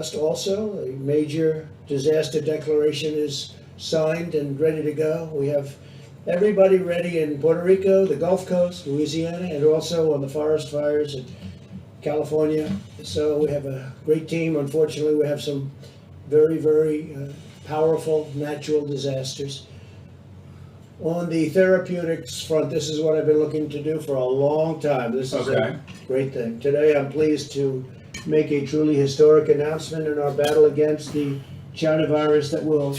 Also, a major disaster declaration is signed and ready to go. We have everybody ready in Puerto Rico, the Gulf Coast, Louisiana, and also on the forest fires in California. So we have a great team. Unfortunately, we have some very powerful natural disasters. On the therapeutics front, this is what I've been looking to do for a long time. This is a great thing. Today, I'm pleased to make a truly historic announcement in our battle against the China virus that will.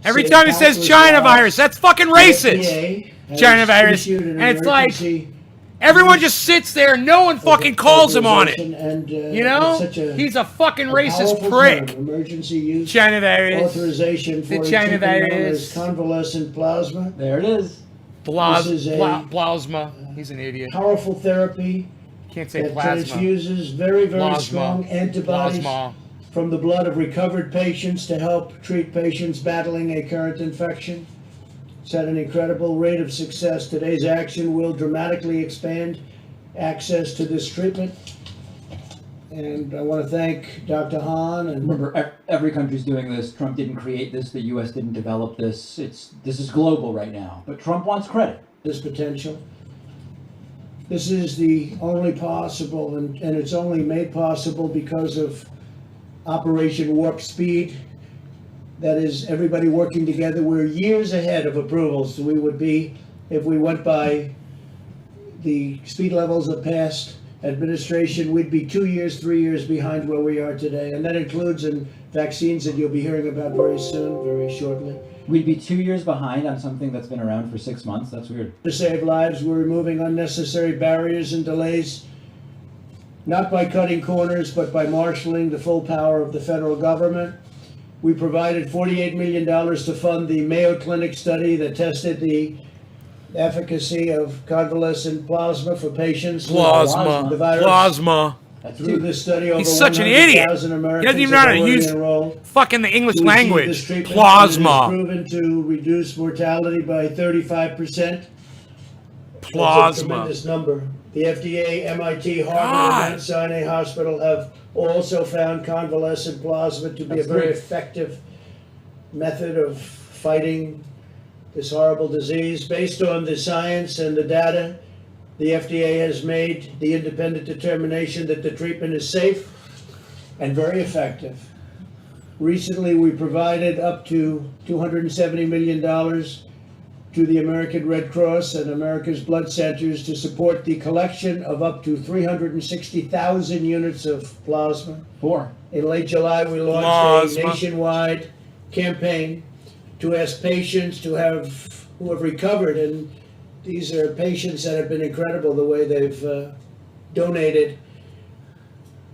Every time he says China virus, that's fucking racist. China virus. And it's like, everyone just sits there and no one fucking calls him on it. And, you know? He's a fucking racist prick. Emergency use China virus. Authorization for the China virus. Convalescent plasma. There it is. Plasma. He's an idiot. Powerful therapy. Can't say that plasma. Transfuses very Plasma. strong antibodies from the blood of recovered patients to help treat patients battling a current infection. It's had an incredible rate of success. Today's action will dramatically expand access to this treatment. And I want to thank Dr. Hahn. And remember, every country's doing this. Trump didn't create this. The U.S. didn't develop this. This is global right now. But Trump wants credit. This potential. This is the only possible, and it's only made possible because of Operation Warp Speed. That is everybody working together. We're years ahead of approvals. So we would be, if we went by the speed levels of past administration, we'd be 2 years, 3 years behind where we are today. And that includes in vaccines that you'll be hearing about very soon, very shortly. We'd be 2 years behind on something that's been around for 6 months. That's weird. To save lives, we're removing unnecessary barriers and delays, not by cutting corners, but by marshaling the full power of the federal government. We provided $48 million to fund the Mayo Clinic study that tested the efficacy of convalescent plasma for patients with the virus. Plasma. Through this study, over He's such an idiot. He doesn't even know how to use fucking the English language. Plasma. Proven to reduce mortality by 35%. Plasma. That's a tremendous number. The FDA, MIT, Harvard, and Mount Sinai Hospital have also found convalescent plasma to be a very effective method of fighting this horrible disease. Based on the science and the data, the FDA has made the independent determination that the treatment is safe and very effective. Recently, we provided up to $270 million to the American Red Cross and America's Blood Centers to support the collection of up to 360,000 units of plasma. In late July, we launched a nationwide campaign to ask patients who have recovered, and these are patients that have been incredible the way they've donated.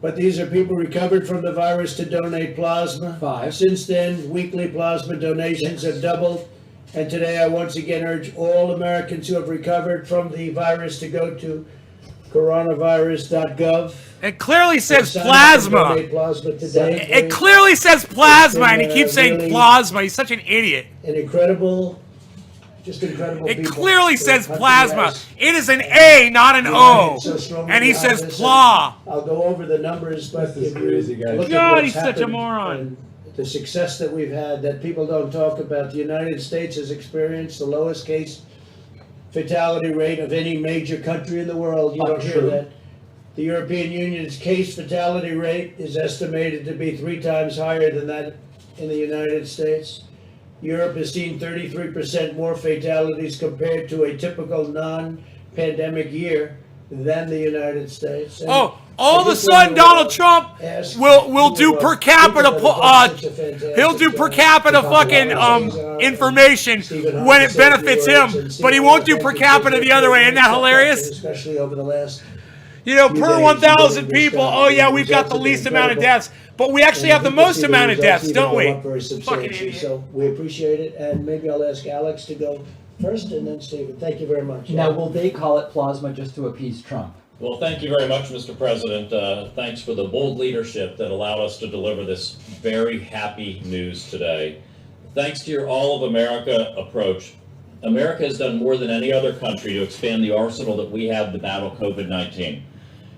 But these are people recovered from the virus to donate plasma. Since then, weekly plasma donations have doubled. And today I once again urge all Americans who have recovered from the virus to go to coronavirus.gov. It clearly says plasma. It clearly says plasma, and he keeps saying plasma. He's such an idiot. An incredible, just incredible. It clearly says plasma. It is an A, not an O. And he says pla. I'll go over the numbers, but if you look God, at he's such a moron. The success that we've had that people don't talk about, the United States has experienced the lowest case fatality rate of any major country in the world. You don't hear that. The European Union's case fatality rate is estimated to be 3 times higher than that in the United States. Europe has seen 33% more fatalities compared to a typical non-pandemic year than the United States. And all of a sudden Donald Trump will do per capita, he'll do per capita fucking information when it benefits him, but he won't do per capita the other way. Isn't that hilarious? Especially over the last, per 1,000 people, we've got the least amount of deaths, but we actually have the most amount of deaths, don't we? Fucking idiot. So we appreciate it, and maybe I'll ask Alex to go first, and then Stephen. Thank you very much. Now, will they call it plasma just to appease Trump? Well, thank you very much, Mr. President. Thanks for the bold leadership that allowed us to deliver this very happy news today. Thanks to your all of America approach, America has done more than any other country to expand the arsenal that we have to battle COVID-19.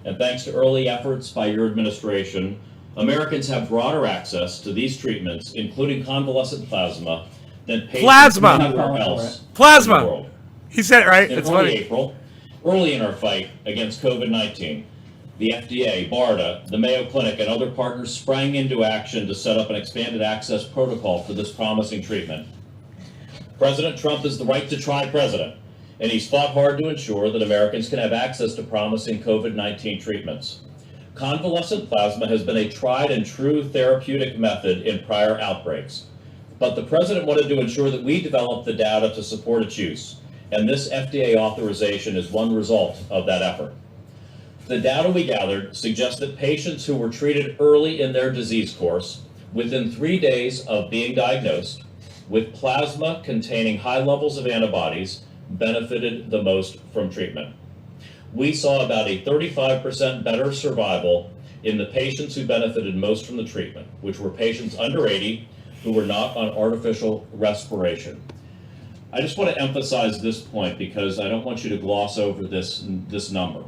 And thanks to early efforts by your administration, Americans have broader access to these treatments, including convalescent plasma, than patients Plasma. anywhere else Plasma. in the world. He said it right. In It's early funny. April, early in our fight against COVID-19, the FDA, BARDA, the Mayo Clinic, and other partners sprang into action to set up an expanded access protocol for this promising treatment. President Trump is the right to try president, and he's fought hard to ensure that Americans can have access to promising COVID-19 treatments. Convalescent plasma has been a tried and true therapeutic method in prior outbreaks, but the president wanted to ensure that we develop the data to support its use, and this FDA authorization is one result of that effort. The data we gathered suggests that patients who were treated early in their disease course, within 3 days of being diagnosed, with plasma containing high levels of antibodies, benefited the most from treatment. We saw about a 35% better survival in the patients who benefited most from the treatment, which were patients under 80 who were not on artificial respiration. I just want to emphasize this point because I don't want you to gloss over this number.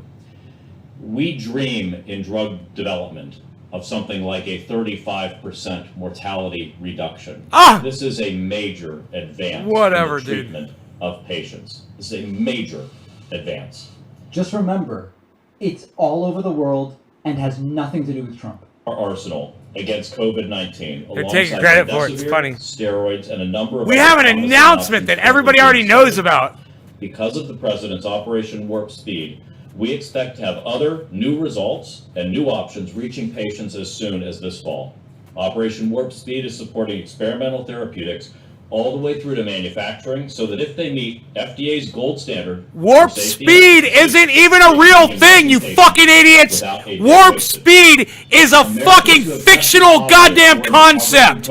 We dream in drug development of something like a 35% mortality reduction. This is a major advance in the treatment of patients. This is a major advance. Just remember, it's all over the world and has nothing to do with Trump. Our arsenal against COVID-19, They're taking credit for it. It's funny. Steroids and a number of we have an announcement that everybody already knows about. Because of the president's Operation Warp Speed, we expect to have other new results and new options reaching patients as soon as this fall. Operation Warp Speed is supporting experimental therapeutics all the way through to manufacturing so that if they meet FDA's gold standard... Warp Speed isn't even a real thing, you fucking idiots! Warp Speed is a fucking fictional goddamn concept!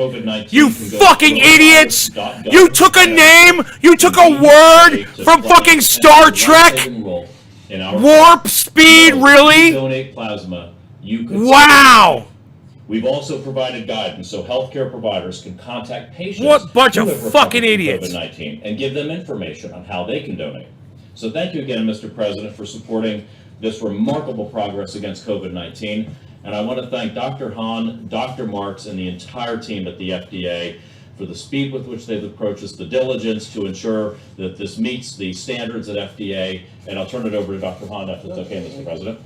You fucking idiots! You took a name, you took a word from fucking Star Trek? Warp Speed, really? Donate plasma. Wow! We've also provided guidance so healthcare providers can contact patients. What bunch of fucking idiots! COVID-19 and give them information on how they can donate. So thank you again, Mr. President, for supporting this remarkable progress against COVID-19. And I want to thank Dr. Hahn, Dr. Marks, and the entire team at the FDA for the speed with which they've approached this, the diligence to ensure that this meets the standards at FDA. And I'll turn it over to Dr. Hahn if it's okay, Mr. President.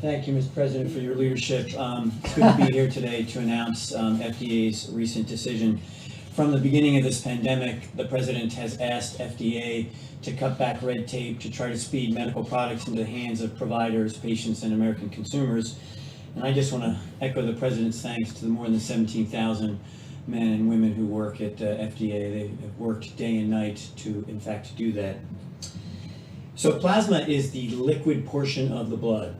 Thank you, Mr. President, for your leadership. It's good to be here today to announce FDA's recent decision. From the beginning of this pandemic, the President has asked FDA to cut back red tape to try to speed medical products into the hands of providers, patients, and American consumers. And I just want to echo the President's thanks to the more than 17,000 men and women who work at FDA. They have worked day and night to, in fact, do that. So plasma is the liquid portion of the blood.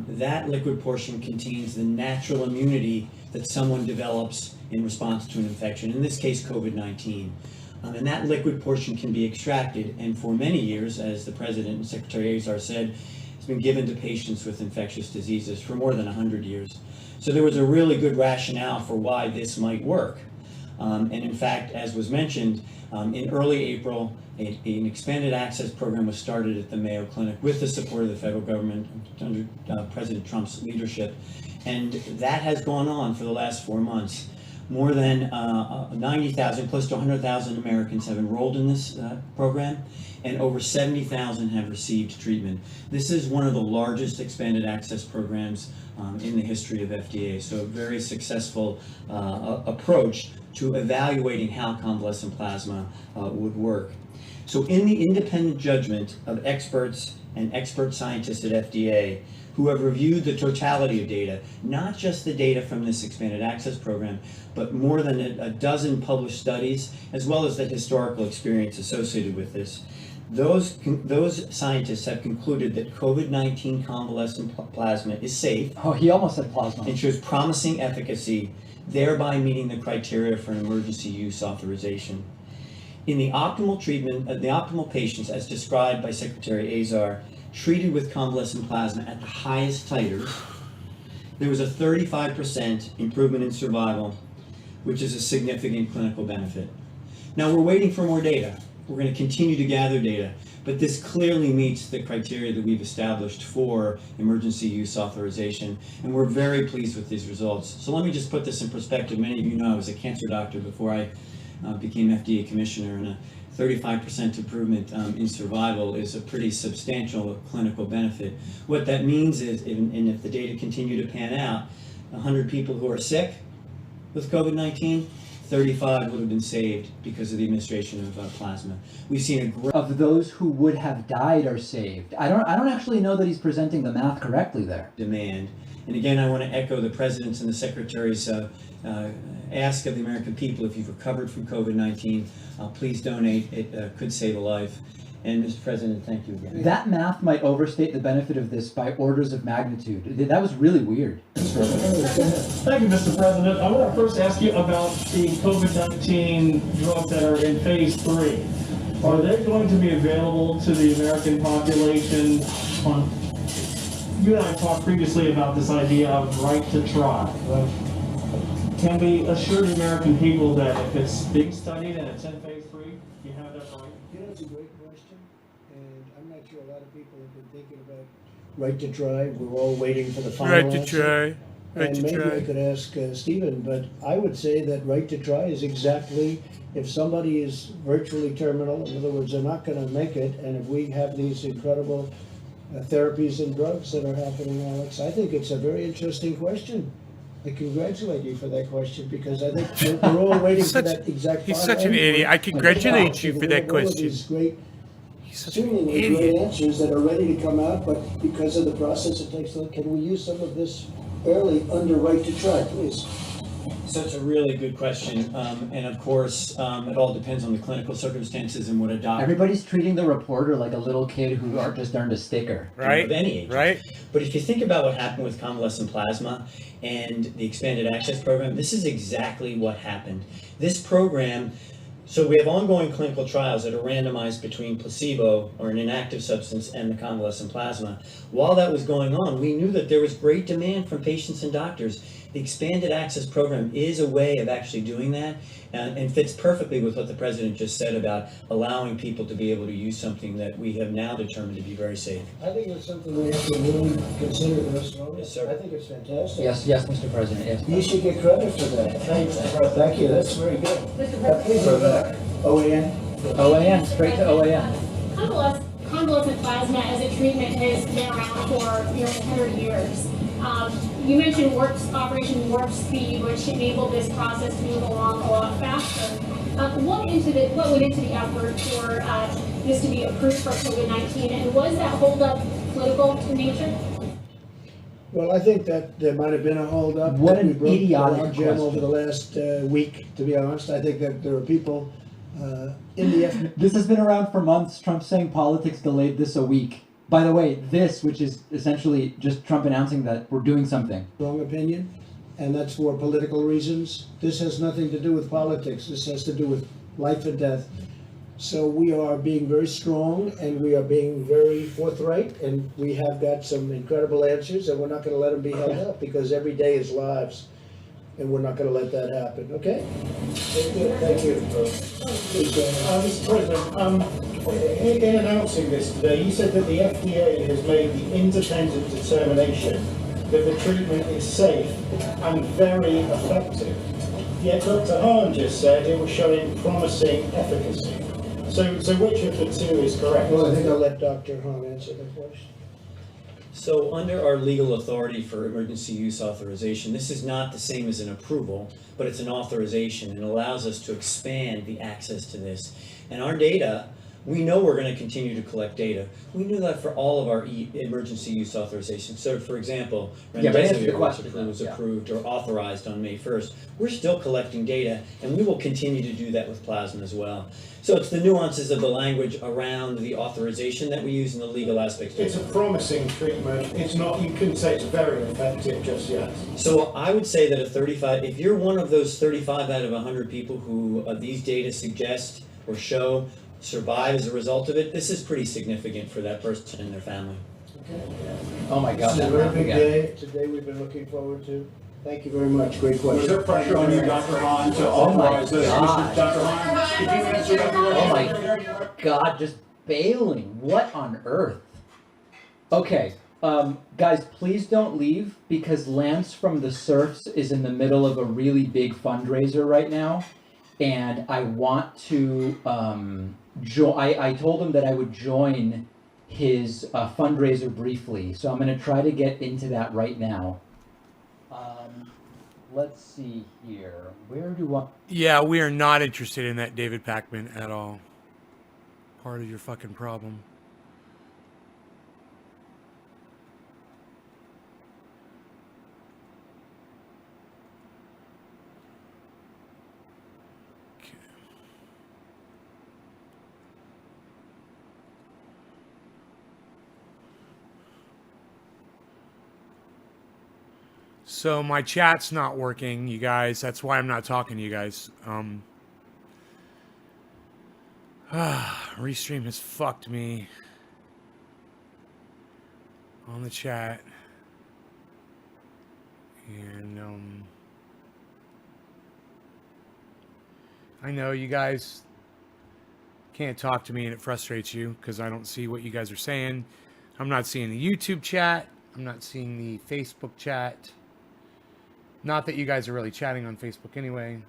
That liquid portion contains the natural immunity that someone develops in response to an infection, in this case COVID-19. And that liquid portion can be extracted, and for many years, as the President and Secretary Azar said, it's been given to patients with infectious diseases for more than 100 years. So there was a really good rationale for why this might work. And in fact, as was mentioned, in early April, an expanded access program was started at the Mayo Clinic with the support of the federal government under President Trump's leadership. And that has gone on for the last 4 months. More than 90,000, close to 100,000 Americans have enrolled in this program, and over 70,000 have received treatment. This is one of the largest expanded access programs in the history of FDA, so a very successful approach to evaluating how convalescent plasma would work. So in the independent judgment of experts and expert scientists at FDA, who have reviewed the totality of data, not just the data from this expanded access program, but more than a dozen published studies, as well as the historical experience associated with this, those scientists have concluded that COVID-19 convalescent plasma is safe. Oh, he almost said plasma. And shows promising efficacy, thereby meeting the criteria for an emergency use authorization. In the optimal treatment, the optimal patients, as described by Secretary Azar, treated with convalescent plasma at the highest titers, there was a 35% improvement in survival, which is a significant clinical benefit. Now we're waiting for more data. We're going to continue to gather data, But this clearly meets the criteria that we've established for emergency use authorization, and we're very pleased with these results. So let me just put this in perspective. Many of you know I was a cancer doctor before I became FDA commissioner, and a 35% improvement in survival is a pretty substantial clinical benefit. What that means is, and if the data continue to pan out, 100 people who are sick with COVID-19, 35 would have been saved because of the administration of plasma. We've seen a great Of those who would have died are saved. I don't actually know that he's presenting the math correctly there. demand. And again, I want to echo the President's and the Secretary's ask of the American people, if you've recovered from COVID-19, please donate. It could save a life. And Mr. President, thank you again. That math might overstate the benefit of this by orders of magnitude. That was really weird. Thank you, Mr. President. I want to first ask you about the COVID-19 drugs that are in phase 3. Are they going to be available to the American population on, you and I talked previously about this idea of right to try. Can we assure the American people that if it's being studied and it's in phase 3, you have that right? You know, it's a great question, and I'm not sure a lot of people have been thinking about right to try. We're all waiting for the final Right to answer. try. Right And to maybe I try. could ask Stephen, but I would say that right to try is exactly if somebody is virtually terminal, in other words, they're not going to make it, and if we have these incredible therapies and drugs that are happening, Alex, I think it's a very interesting question. I congratulate you for that question because I think we're all waiting for that exact. He's final such an endpoint. idiot. I congratulate you for that We have all of question. these great, He's such an seemingly great idiot. answers that are ready to come out, but because of the process it takes, can we use some of this early under right to try, please? So it's a really good question. And of course, it all depends on the clinical circumstances and what a doctor Everybody's treating the reporter like a little kid who just earned a sticker. Right? of any age. Right? But if you think about what happened with convalescent plasma and the expanded access program, this is exactly what happened. This program, so we have ongoing clinical trials that are randomized between placebo or an inactive substance and the convalescent plasma. While that was going on, we knew that there was great demand from patients and doctors. The expanded access program is a way of actually doing that and fits perfectly with what the President just said about allowing people to be able to use something that we have now determined to be very safe. I think it's something we have to really consider, Mr. Rowland. Yes, sir. I think it's fantastic. Yes, Mr. President, yes. You should get credit for that. Thank you, that's very good. Mr. President. Please go back. OAN? OAN, straight to OAN. Convalescent plasma as a treatment has been around for nearly 100 years. You mentioned Operation Warp Speed, which enabled this process to move along a lot faster. What went into the effort for this to be approved for COVID-19, and was that holdup political in nature? Well, I think that there might have been a holdup. What that we an broke the idiotic logjam over question. the last week, to be honest. I think that there are people in the FDA. This has been around for months. Trump saying politics delayed this a week. By the way, this, which is essentially just Trump announcing that we're doing something. Wrong opinion, and that's for political reasons. This has nothing to do with politics. This has to do with life and death. So we are being very strong and we are being very forthright, and we have got some incredible answers, and we're not going to let them be held up because every day is lives, and we're not going to let that happen. Okay? Thank you. Please go ahead. Mr. President, in announcing this today, you said that the FDA has made the independent determination that the treatment is safe and very effective. Yet Dr. Hahn just said it was showing promising efficacy. So which of the two is correct? Well, I think I'll let Dr. Hahn answer the question. So under our legal authority for emergency use authorization, this is not the same as an approval, but it's an authorization and allows us to expand the access to this. And our data, we know we're going to continue to collect data. We knew that for all of our emergency use authorizations. So for example, Yeah, but answer the remdesivir question, was yeah. approved or authorized on May 1st. We're still collecting data, and we will continue to do that with plasma as well. So it's the nuances of the language around the authorization that we use in the legal aspects. It's a promising treatment. It's not, you couldn't say it's very effective just yet. So I would say that if you're one of those 35 out of 100 people who these data suggest or show survive as a result of it, this is pretty significant for that person and their family. Oh my God. It's a that very math big again. day. It's a day we've been looking forward to. Thank you very much. Great question. Was there pressure on you, Dr. Hahn, to Oh my authorize this? God. Dr. Hahn, could you answer that? Oh my God, just bailing. What on earth? Okay, guys, please don't leave because Lance from the Surfs is in the middle of a really big fundraiser right now, and I want to I told him that I would join his fundraiser briefly, so I'm going to try to get into that right now. Let's see here. Where do I? Yeah, we are not interested in that David Pakman at all. Part of your fucking problem. Okay. So my chat's not working, you guys. That's why I'm not talking to you guys. Restream has fucked me on the chat. And I know you guys can't talk to me and it frustrates you because I don't see what you guys are saying. I'm not seeing the YouTube chat. I'm not seeing the Facebook chat. Not that you guys are really chatting on Facebook anyway.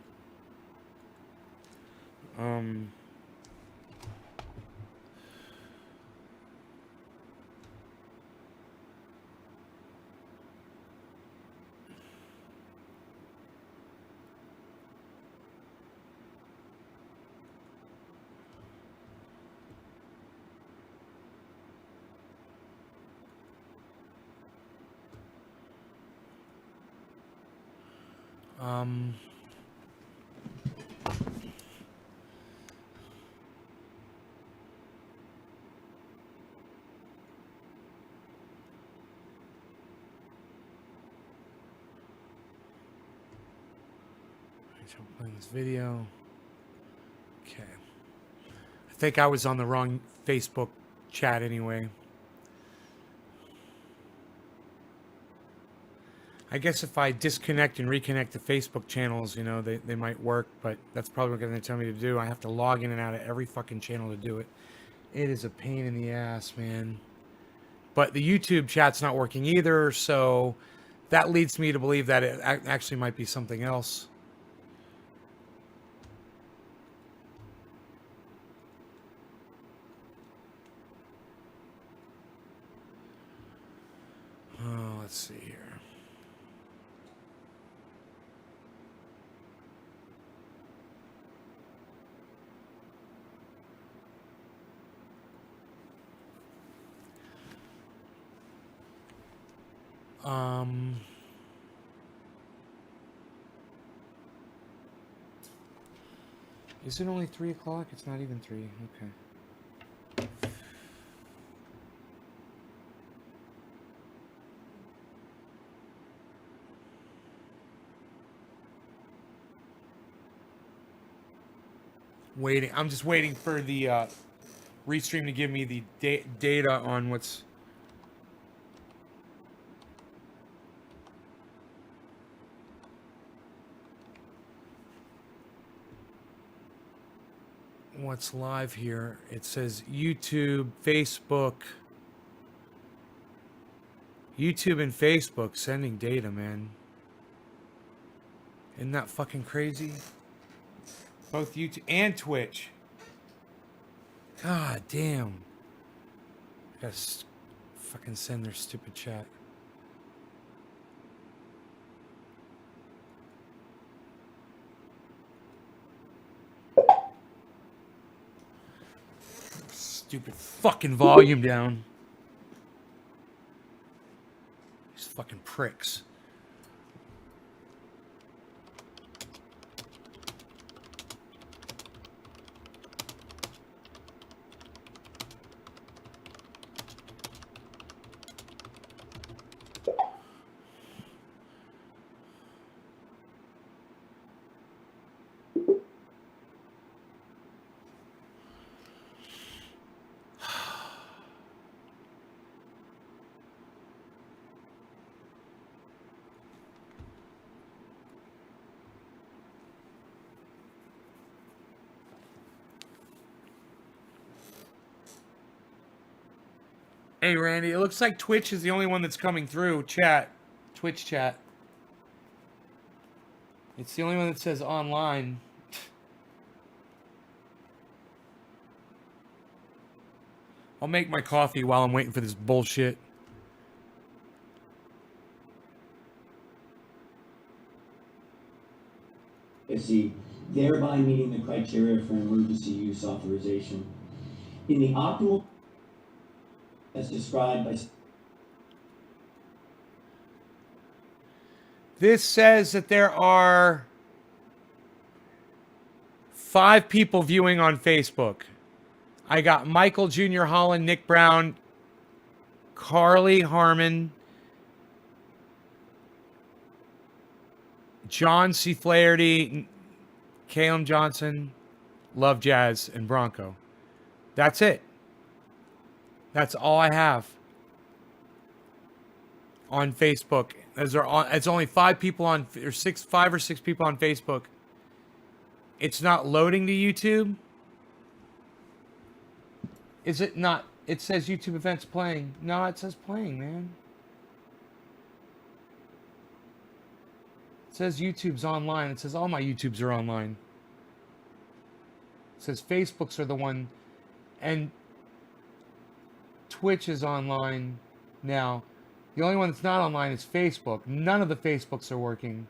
I'm playing this video. Okay. I think I was on the wrong Facebook chat anyway. I guess if I disconnect and reconnect the Facebook channels, you know, they might work, but that's probably what they're going to tell me to do. I have to log in and out of every fucking channel to do it. It is a pain in the ass, man. But the YouTube chat's not working either, so that leads me to believe that it actually might be something else. Oh, let's see here. Is it only 3 o'clock? It's not even 3. Okay. Waiting. I'm just waiting for the Restream to give me the data on what's. What's live here? It says YouTube, Facebook. YouTube and Facebook sending data, man. Isn't that fucking crazy? Both YouTube and Twitch. God damn. Gotta fucking send their stupid chat. Stupid fucking volume down. These fucking pricks. Hey, Randy, it looks like Twitch is the only one that's coming through. Chat. Twitch chat. It's the only one that says online. I'll make my coffee while I'm waiting for this bullshit. Thereby meeting the criteria for emergency use authorization. In the optimal, as described by... This says that there are 5 people viewing on Facebook. I got Michael Jr. Holland, Nick Brown, Carly Harmon, John C. Flaherty, Calum Johnson, Love Jazz, and Bronco. That's it. That's all I have on Facebook. It's only 5 people on, or 5 or 6 people on Facebook. It's not loading to YouTube. Is it not? It says YouTube events playing. No, it says playing, man. It says YouTube's online. It says all my YouTubes are online. It says Facebooks are the one, and Twitch is online now. The only one that's not online is Facebook. None of the Facebooks are working.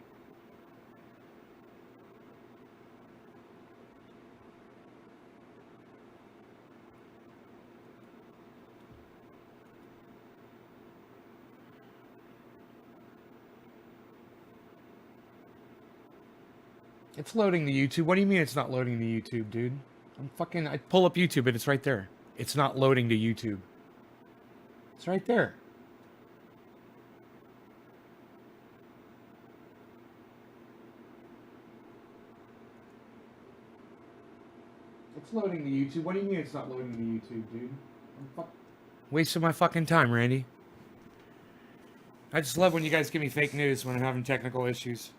It's loading the YouTube. What do you mean it's not loading the YouTube, dude? I pull up YouTube and it's right there. It's not loading to YouTube. It's right there. It's loading the YouTube. What do you mean it's not loading the YouTube, dude? Wasting my fucking time, Randy. I just love when you guys give me fake news when I'm having technical issues.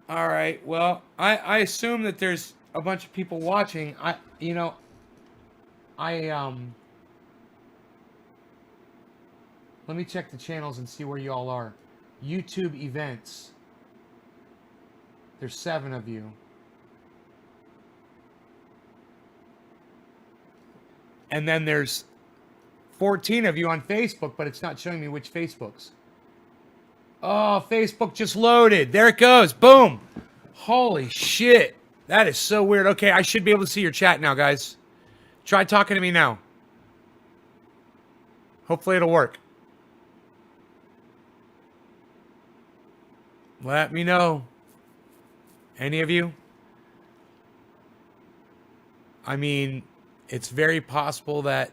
All right. Well, I assume that there's a bunch of people watching. Let me check the channels and see where you all are. YouTube events. There's 7 of you. And then there's 14 of you on Facebook, but it's not showing me which Facebooks. Oh, Facebook just loaded. There it goes. Boom. Holy shit. That is so weird. Okay, I should be able to see your chat now, guys. Try talking to me now. Hopefully it'll work. Let me know. Any of you? I mean, it's very possible that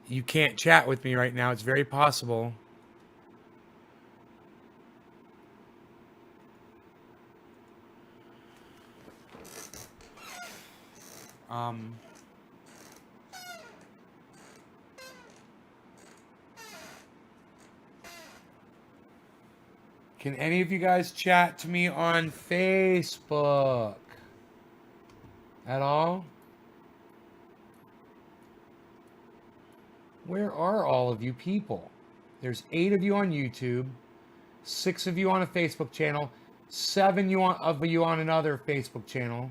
you can't chat with me right now. It's very possible. Can any of you guys chat to me on Facebook at all? Where are all of you people? There's 8 of you on YouTube, 6 of you on a Facebook channel, 7 of you on another Facebook channel.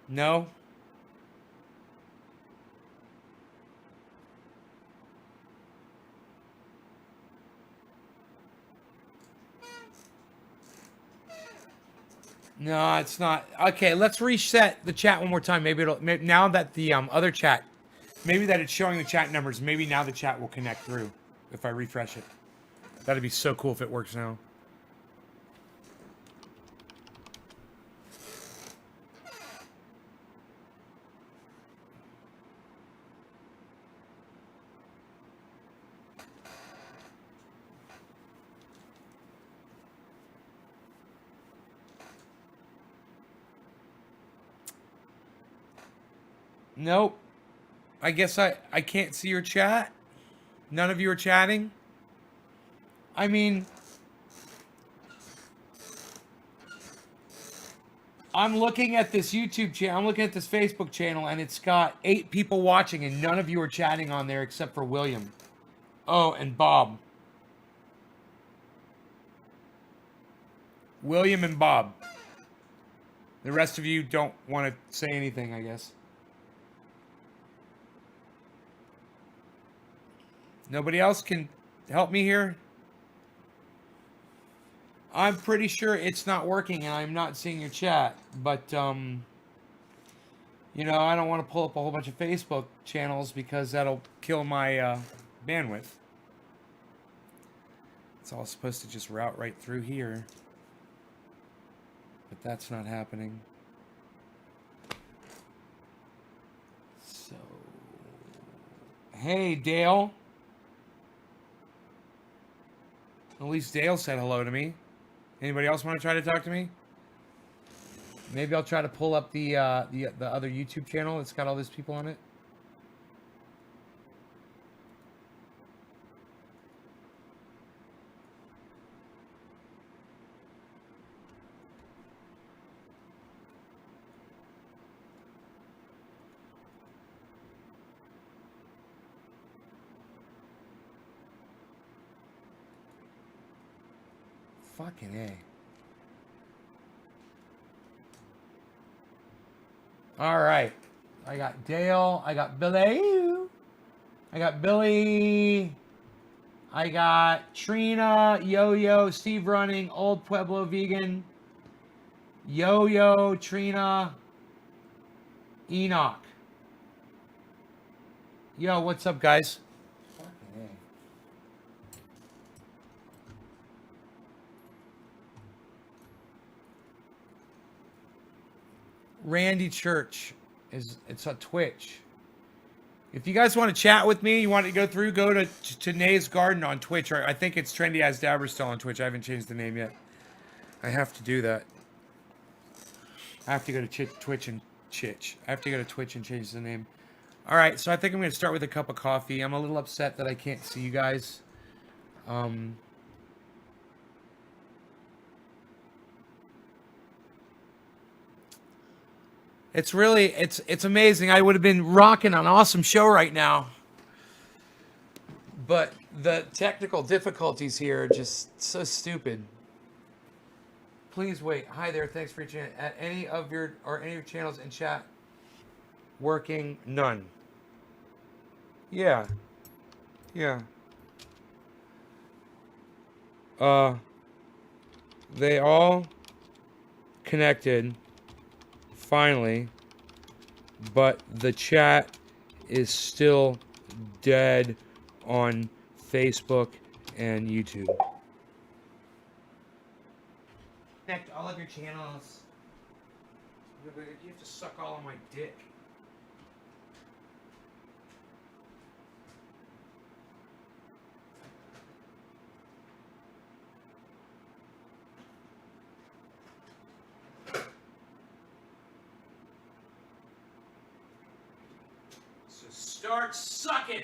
No? No, it's not. Okay, let's reset the chat one more time. Maybe now that the other chat, maybe that it's showing the chat numbers, maybe now the chat will connect through if I refresh it. That'd be so cool if it works now. Nope. I guess I can't see your chat. None of you are chatting. I mean, I'm looking at this YouTube channel, I'm looking at this Facebook channel, and it's got 8 people watching, and none of you are chatting on there except for William. Oh, and Bob. William and Bob. The rest of you don't want to say anything, I guess. Nobody else can help me here? I'm pretty sure it's not working and I'm not seeing your chat, but you know, I don't want to pull up a whole bunch of Facebook channels because that'll kill my bandwidth. It's all supposed to just route right through here, but that's not happening. So, hey Dale. At least Dale said hello to me. Anybody else want to try to talk to me? Maybe I'll try to pull up the other YouTube channel that's got all these people on it. Fucking A. All right. I got Dale. I got Billy. I got Billy. I got Trina, Yo-Yo, Steve Running, Old Pueblo Vegan, Yo-Yo, Trina, Enoch. Yo, what's up, guys? Fucking A. Randy Church it's on Twitch. If you guys want to chat with me, you want to go through, go to Nay's Garden on Twitch, or I think it's Trendy as Dabber still on Twitch. I haven't changed the name yet. I have to do that. I have to go to Twitch and Chitch. I have to go to Twitch and change the name. All right, so I think I'm going to start with a cup of coffee. I'm a little upset that I can't see you guys. It's really, it's amazing. I would have been rocking an awesome show right now. But the technical difficulties here are just so stupid. Please wait. Hi there. Thanks for reaching out. At any of your channels in chat working? None. Yeah. Yeah. They all connected finally, but the chat is still dead on Facebook and YouTube. Connect all of your channels. You have to suck all of my dick. So start sucking.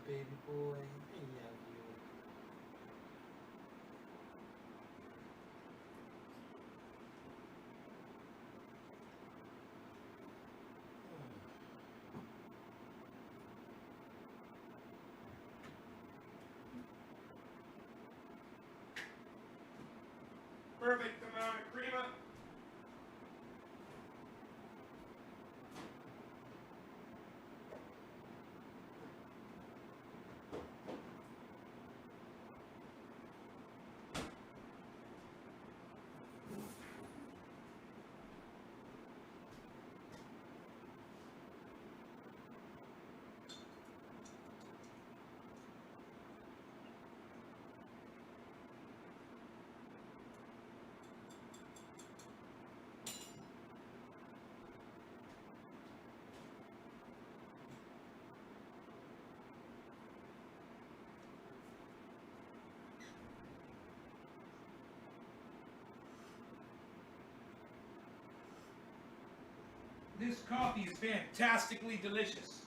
baby boy. I love you. Perfect amount of creamer. This coffee is fantastically delicious.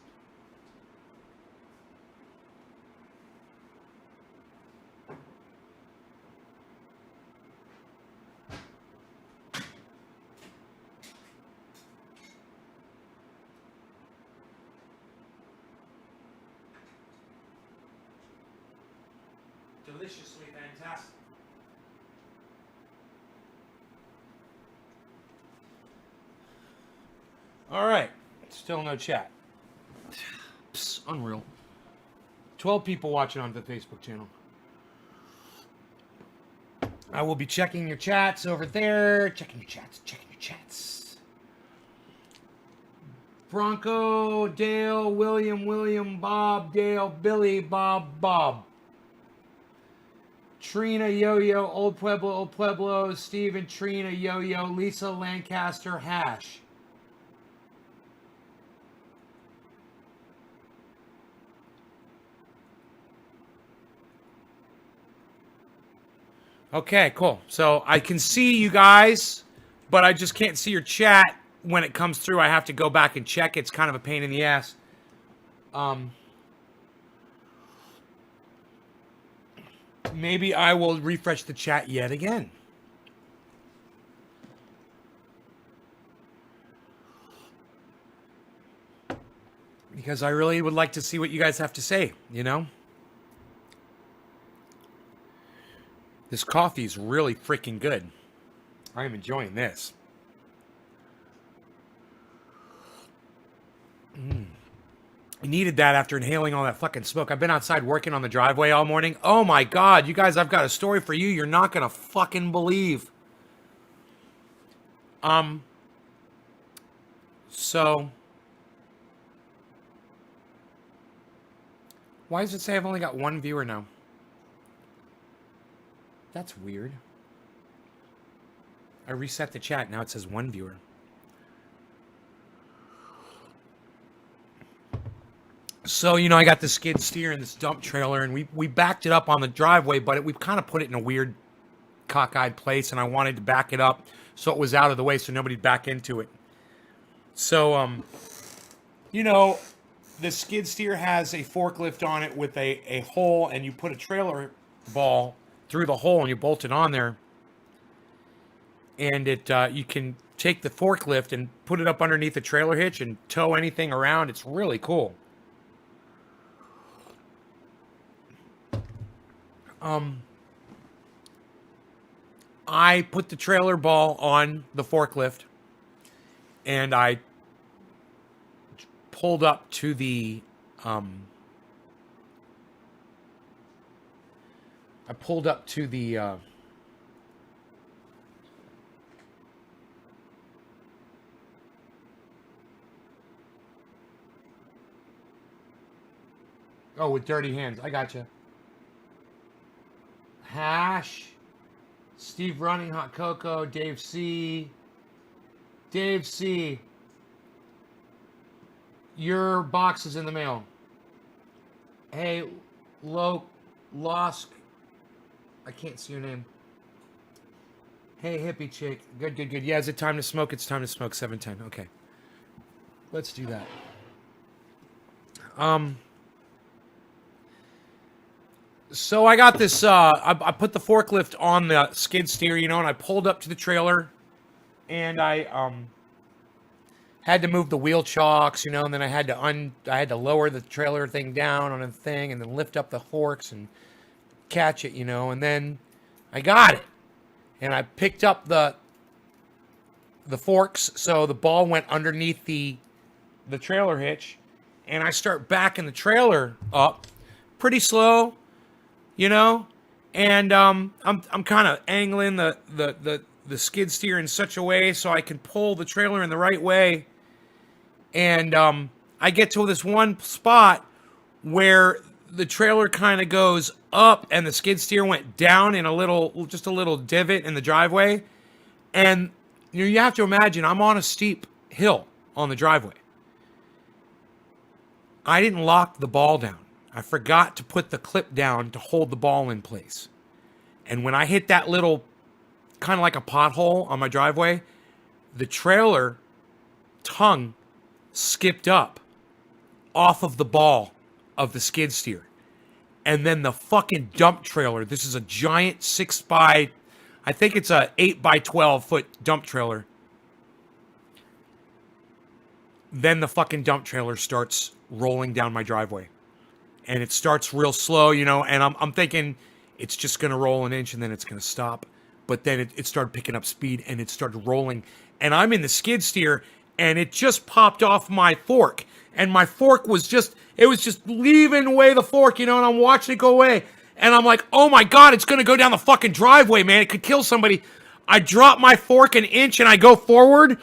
Deliciously fantastic. All right, still no chat. Psst, unreal. 12 people watching on the Facebook channel. I will be checking your chats over there. Checking your chats. Bronco, Dale, William, Bob, Dale, Billy, Bob. Trina, Yo-Yo, Old Pueblo, Steven, Trina, Yo-Yo, Lisa, Lancaster, Hash. Okay, cool. So I can see you guys, but I just can't see your chat when it comes through. I have to go back and check. It's kind of a pain in the ass. Maybe I will refresh the chat yet again. Because I really would like to see what you guys have to say, you know? This coffee is really freaking good. I am enjoying this. I needed that after inhaling all that fucking smoke. I've been outside working on the driveway all morning. Oh my God, you guys, I've got a story for you you're not gonna fucking believe. So why does it say I've only got one viewer now? That's weird. I reset the chat. Now it says one viewer. So, you know, I got this skid steer and this dump trailer, and we backed it up on the driveway, but we've kind of put it in a weird cockeyed place, and I wanted to back it up so it was out of the way so nobody'd back into it. So, you know, the skid steer has a forklift on it with a hole, and you put a trailer ball through the hole and you bolt it on there, and it you can take the forklift and put it up underneath the trailer hitch and tow anything around. It's really cool. I put the trailer ball on the forklift and I pulled up to the oh, with dirty hands. I gotcha. Hash, Steve Running, Hot Cocoa, Dave C. Your box is in the mail. Hey, Losk. I can't see your name. Hey, hippie chick. Good. Yeah, is it time to smoke? It's time to smoke. 7:10. Okay. Let's do that. So I got this, I put the forklift on the skid steer, you know, and I pulled up to the trailer, and I had to move the wheel chocks, you know, and then I had to lower the trailer thing down on a thing, and then lift up the forks and catch it, you know, and then I got it, and I picked up the forks, so the ball went underneath the trailer hitch, and I start backing the trailer up pretty slow, you know, and I'm kind of angling the skid steer in such a way so I can pull the trailer in the right way, and I get to this one spot where the trailer kind of goes up and the skid steer went down in just a little divot in the driveway, and you have to imagine I'm on a steep hill on the driveway. I didn't lock the ball down. I forgot to put the clip down to hold the ball in place. And when I hit that little, kind of like a pothole on my driveway, the trailer tongue skipped up off of the ball of the skid steer. And then the fucking dump trailer, this is a giant 8 by 12 foot dump trailer. Then the fucking dump trailer starts rolling down my driveway. And it starts real slow, you know, and I'm thinking it's just going to roll an inch and then it's going to stop. But then it started picking up speed and it started rolling. And I'm in the skid steer and it just popped off my fork. And my fork was just leaving away the fork, you know, and I'm watching it go away. And I'm like, oh my God, it's going to go down the fucking driveway, man. It could kill somebody. I drop my fork an inch and I go forward.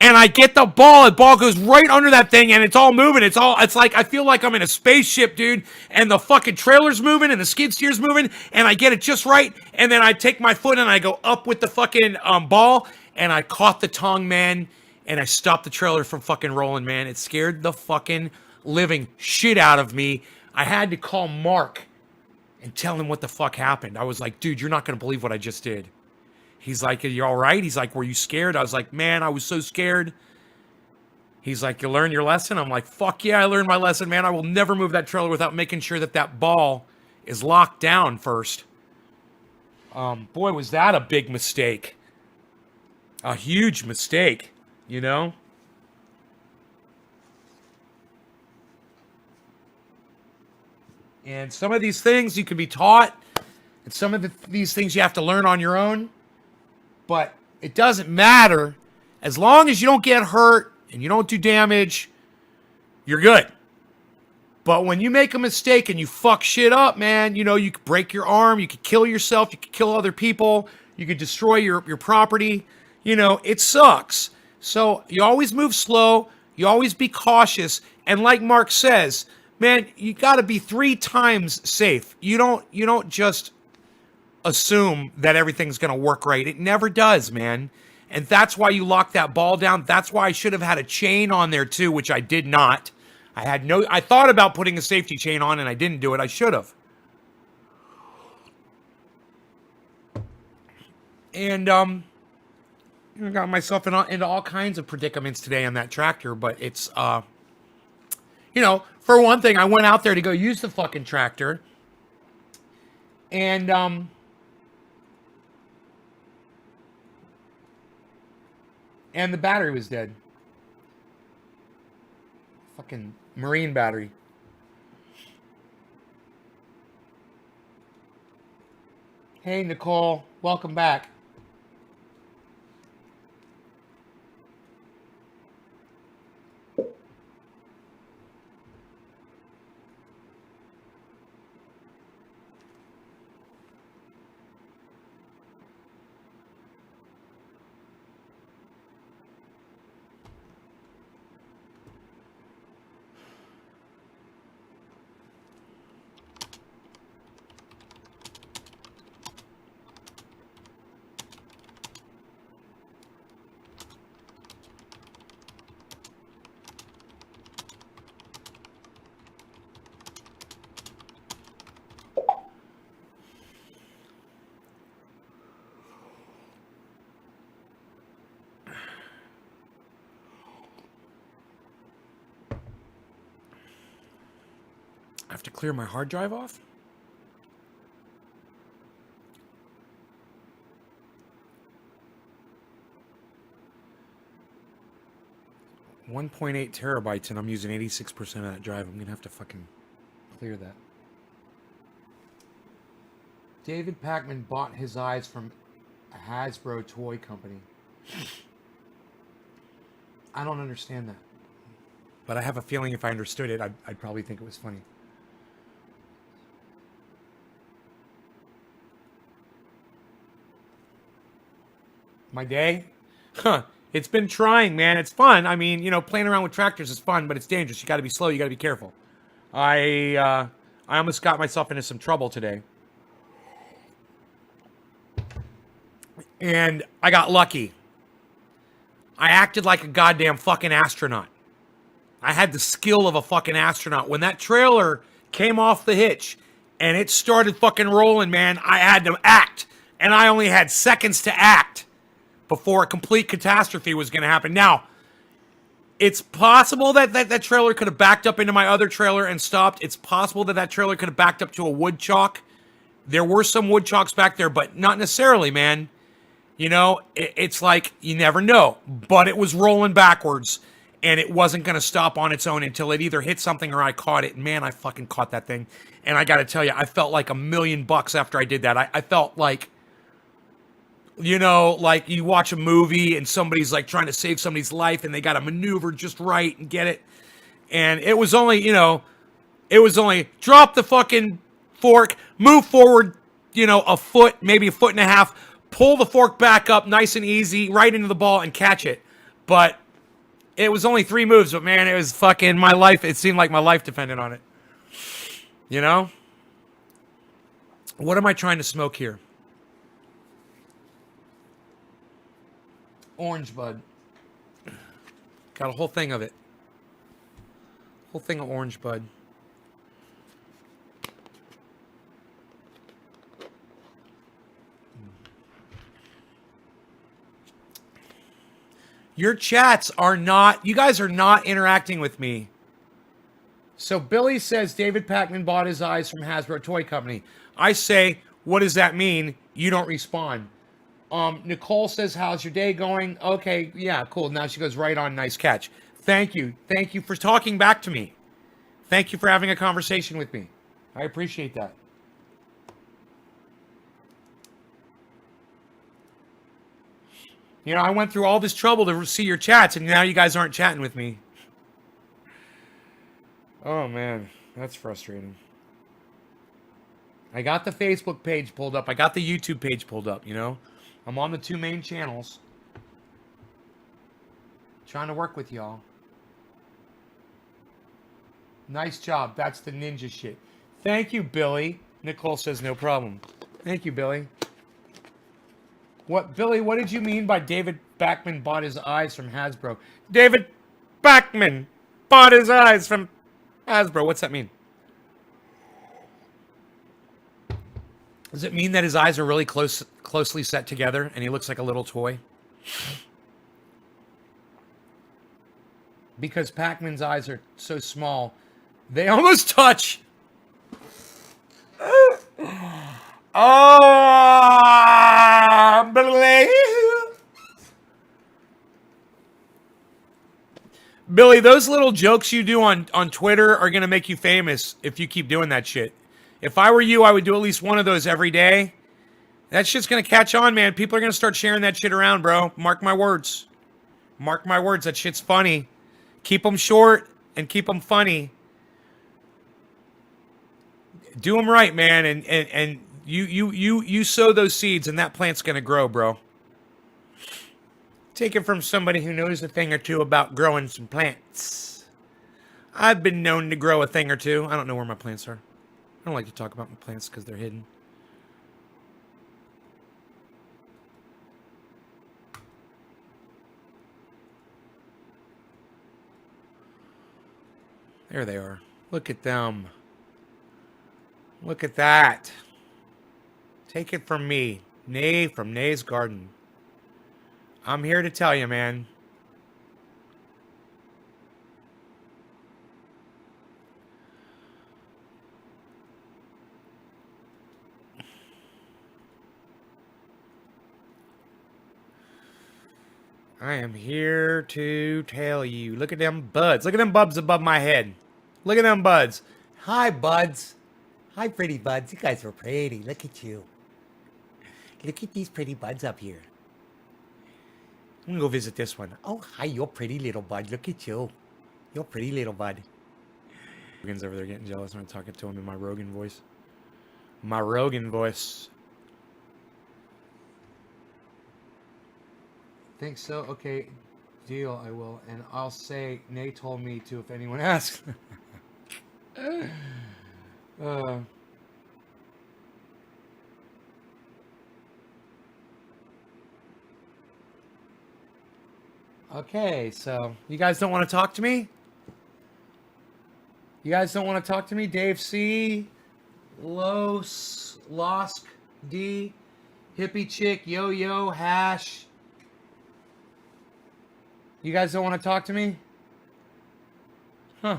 And I get the ball goes right under that thing, and it's all moving. It's like, I feel like I'm in a spaceship, dude, and the fucking trailer's moving, and the skid steer's moving, and I get it just right, and then I take my foot, and I go up with the fucking ball, and I caught the tongue, man, and I stopped the trailer from fucking rolling, man. It scared the fucking living shit out of me. I had to call Mark and tell him what the fuck happened. I was like, dude, you're not going to believe what I just did. He's like, are you all right? He's like, were you scared? I was like, man, I was so scared. He's like, you learned your lesson? I'm like, fuck yeah, I learned my lesson, man. I will never move that trailer without making sure that ball is locked down first. Boy, was that a big mistake. A huge mistake, you know? And some of these things you can be taught, and some of these things you have to learn on your own. But it doesn't matter. As long as you don't get hurt and you don't do damage, you're good. But when you make a mistake and you fuck shit up, man, you know, you could break your arm, you could kill yourself, you could kill other people, you could destroy your property. You know, it sucks. So you always move slow, you always be cautious, and like Mark says, man, you got to be 3 times safe. You don't just assume that everything's going to work right. It never does, man. And that's why you lock that ball down. That's why I should have had a chain on there too, which I did not. I thought about putting a safety chain on and I didn't do it. I should have. And I got myself into all kinds of predicaments today on that tractor, but it's you know, for one thing, I went out there to go use the fucking tractor, and the battery was dead. Fucking marine battery. Hey, Nicole. Welcome back. I have to clear my hard drive off? 1.8 terabytes, and I'm using 86% of that drive. I'm gonna have to fucking clear that. David Pakman bought his eyes from a Hasbro toy company. I don't understand that. But I have a feeling if I understood it, I'd probably think it was funny. My day? Huh. It's been trying, man. It's fun. I mean, you know, playing around with tractors is fun, but it's dangerous. You got to be slow. You got to be careful. I almost got myself into some trouble today. And I got lucky. I acted like a goddamn fucking astronaut. I had the skill of a fucking astronaut. When that trailer came off the hitch and it started fucking rolling, man, I had to act. And I only had seconds to act before a complete catastrophe was going to happen. Now, it's possible that trailer could have backed up into my other trailer and stopped. It's possible that trailer could have backed up to a wood chalk. There were some wood chalks back there, but not necessarily, man. You know, it's like, you never know. But it was rolling backwards, and it wasn't going to stop on its own until it either hit something or I caught it. Man, I fucking caught that thing. And I got to tell you, I felt like $1 million after I did that. I felt like, you know, like you watch a movie and somebody's like trying to save somebody's life and they got to maneuver just right and get it. And it was only, you know, drop the fucking fork, move forward, you know, a foot, maybe a foot and a half, pull the fork back up nice and easy, right into the ball and catch it. But it was only 3 moves, but man, it was fucking my life. It seemed like my life depended on it. You know? What am I trying to smoke here? Orange bud. Got a whole thing of it. Whole thing of orange bud. Your chats are not, you guys are not interacting with me. So Billy says David Pakman bought his eyes from Hasbro Toy Company. I say, what does that mean? You don't respond. Nicole says, how's your day going? Okay, yeah, cool. Now she goes right on, nice catch. Thank you. Thank you for talking back to me. Thank you for having a conversation with me. I appreciate that. You know, I went through all this trouble to see your chats, and now you guys aren't chatting with me. Oh, man. That's frustrating. I got the Facebook page pulled up. I got the YouTube page pulled up, you know. I'm on the 2 main channels. Trying to work with y'all. Nice job. That's the ninja shit. Thank you, Billy. Nicole says no problem. Thank you, Billy. What, Billy, what did you mean by David Pakman bought his eyes from Hasbro? David Pakman bought his eyes from Hasbro. What's that mean? Does it mean that his eyes are really closely set together and he looks like a little toy? Because Pac-Man's eyes are so small, they almost touch. Oh, Billy, those little jokes you do on Twitter are going to make you famous if you keep doing that shit. If I were you, I would do at least one of those every day. That shit's going to catch on, man. People are going to start sharing that shit around, bro. Mark my words. Mark my words. That shit's funny. Keep them short and keep them funny. Do them right, man. And you sow those seeds and that plant's going to grow, bro. Take it from somebody who knows a thing or two about growing some plants. I've been known to grow a thing or two. I don't know where my plants are. I don't like to talk about my plants because they're hidden. There they are. Look at them. Look at that. Take it from me, Nay from Nay's Garden. I'm here to tell you, man. I am here to tell you. Look at them buds. Look at them bubs above my head. Look at them buds. Hi, buds. Hi, pretty buds. You guys are pretty. Look at you. Look at these pretty buds up here. I'm gonna go visit this one. Oh, hi, you're pretty little bud. Look at you. You're pretty little bud. Rogan's over there getting jealous when I'm talking to him in my Rogan voice. My Rogan voice. Think so? Okay, deal, I will. And I'll say, Nay told me to if anyone asks. Okay, so you guys don't want to talk to me? You guys don't want to talk to me? Dave C, Los, Losk, D, Hippie Chick, Yo Yo, Hash. You guys don't want to talk to me? Huh.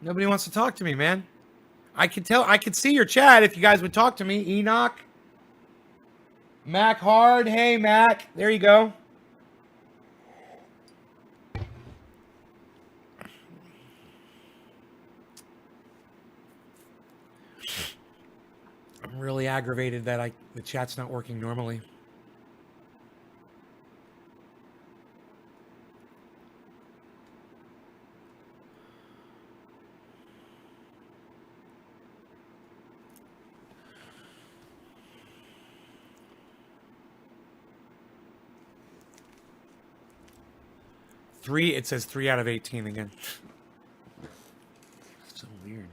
Nobody wants to talk to me, man. I could see your chat if you guys would talk to me. Enoch. Mac Hard. Hey, Mac. There you go. I'm really aggravated that the chat's not working normally. It says 3 out of 18 again. So weird.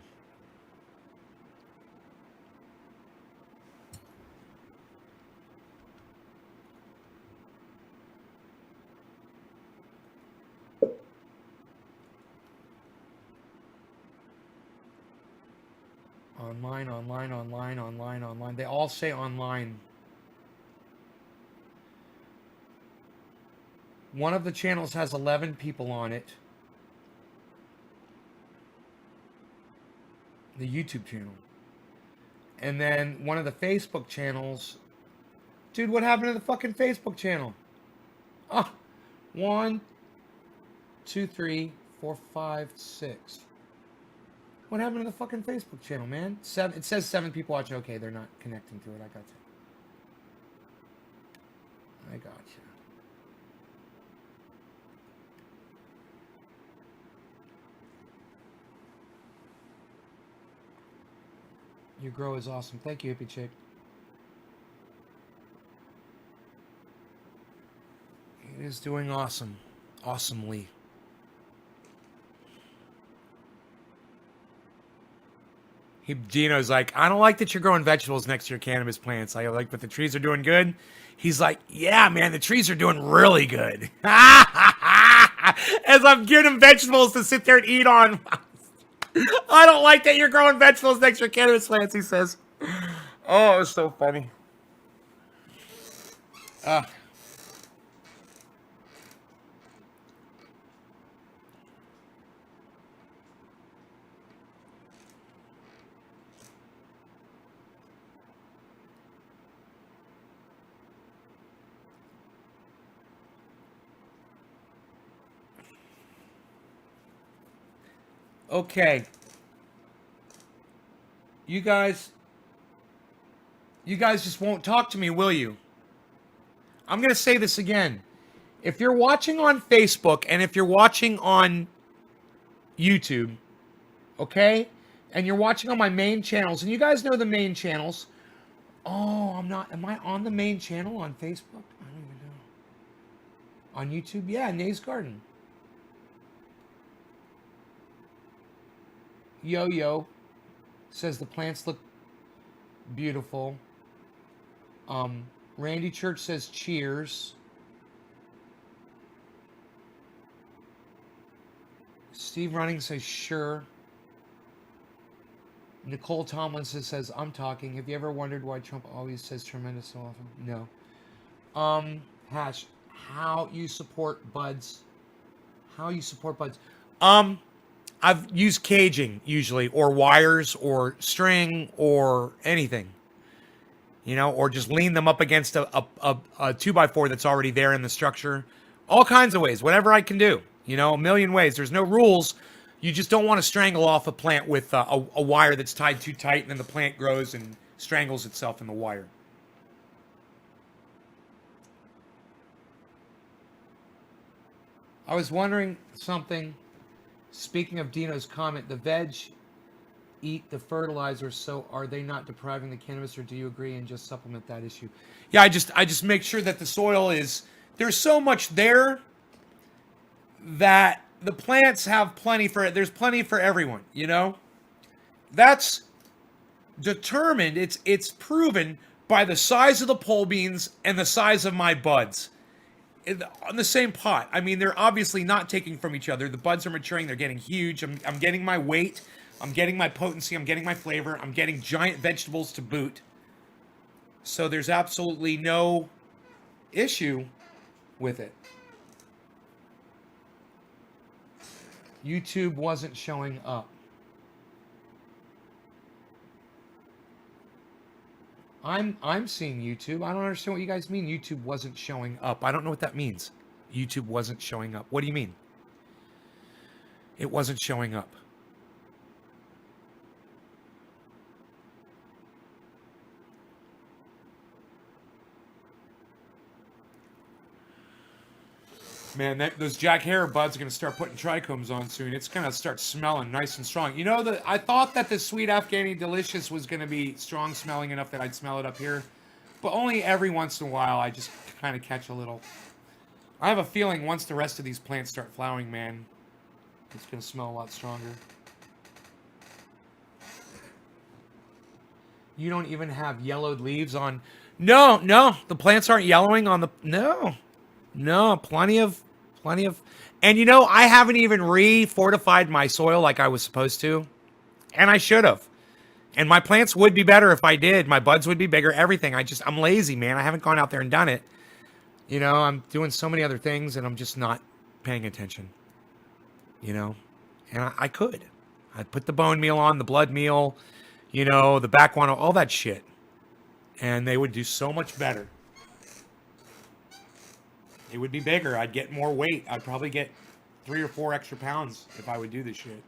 Online. They all say online. One of the channels has 11 people on it. The YouTube channel. And then one of the Facebook channels. Dude, what happened to the fucking Facebook channel? Ah, 1, 2, 3, 4, 5, 6. What happened to the fucking Facebook channel, man? It says 7 people watching. Okay, they're not connecting to it. I got you. Your grow is awesome. Thank you, Hippie Chick. It is doing awesome. Awesomely. Dino's like, I don't like that you're growing vegetables next to your cannabis plants. I like that the trees are doing good. He's like, yeah, man, the trees are doing really good. As I'm giving him vegetables to sit there and eat on. I don't like that you're growing vegetables next to your cannabis plants, he says. Oh, it was so funny. Okay. You guys just won't talk to me, will you? I'm going to say this again. If you're watching on Facebook and if you're watching on YouTube, okay? And you're watching on my main channels, and you guys know the main channels. Oh, I'm not. Am I on the main channel on Facebook? I don't even know. On YouTube? Yeah, Nay's Garden. Yo says the plants look beautiful. Randy Church says cheers. Steve Running says sure. Nicole Tomlinson says I'm talking. Have you ever wondered why Trump always says tremendous so often? No. Hash, how you support buds? How you support buds? I've used caging usually, or wires, or string, or anything. You know, or just lean them up against a 2x4 that's already there in the structure, All kinds of ways, whatever I can do. You know, a million ways. There's no rules. You just don't want to strangle off a plant with a wire that's tied too tight, and then the plant grows and strangles itself in the wire. I was wondering something. Speaking of Dino's comment, the veg eat the fertilizer, so are they not depriving the cannabis, or do you agree and just supplement that issue? Yeah, I just make sure that the soil is, there's so much there that the plants have plenty for it. There's plenty for everyone, you know? That's determined, it's proven by the size of the pole beans and the size of my buds. On the same pot. I mean, they're obviously not taking from each other. The buds are maturing. They're getting huge. I'm getting my weight. I'm getting my potency. I'm getting my flavor. I'm getting giant vegetables to boot. So there's absolutely no issue with it. YouTube wasn't showing up. I'm seeing YouTube. I don't understand what you guys mean. YouTube wasn't showing up. I don't know what that means. YouTube wasn't showing up. What do you mean? It wasn't showing up. Man, those Jack Herer buds are going to start putting trichomes on soon. It's going to start smelling nice and strong. You know, I thought that the Sweet Afghani Delicious was going to be strong smelling enough that I'd smell it up here. But only every once in a while I just kind of catch a little. I have a feeling once the rest of these plants start flowering, man, it's going to smell a lot stronger. You don't even have yellowed leaves on. No, the plants aren't yellowing on the. No, plenty of, and you know, I haven't even re-fortified my soil like I was supposed to, and I should have. And my plants would be better if I did. My buds would be bigger, everything. I'm lazy, man. I haven't gone out there and done it. You know, I'm doing so many other things, and I'm just not paying attention. You know, and I could. I'd put the bone meal on, the blood meal, you know, the back one, all that shit. And they would do so much better. It would be bigger. I'd get more weight. I'd probably get 3 or 4 extra pounds if I would do this shit.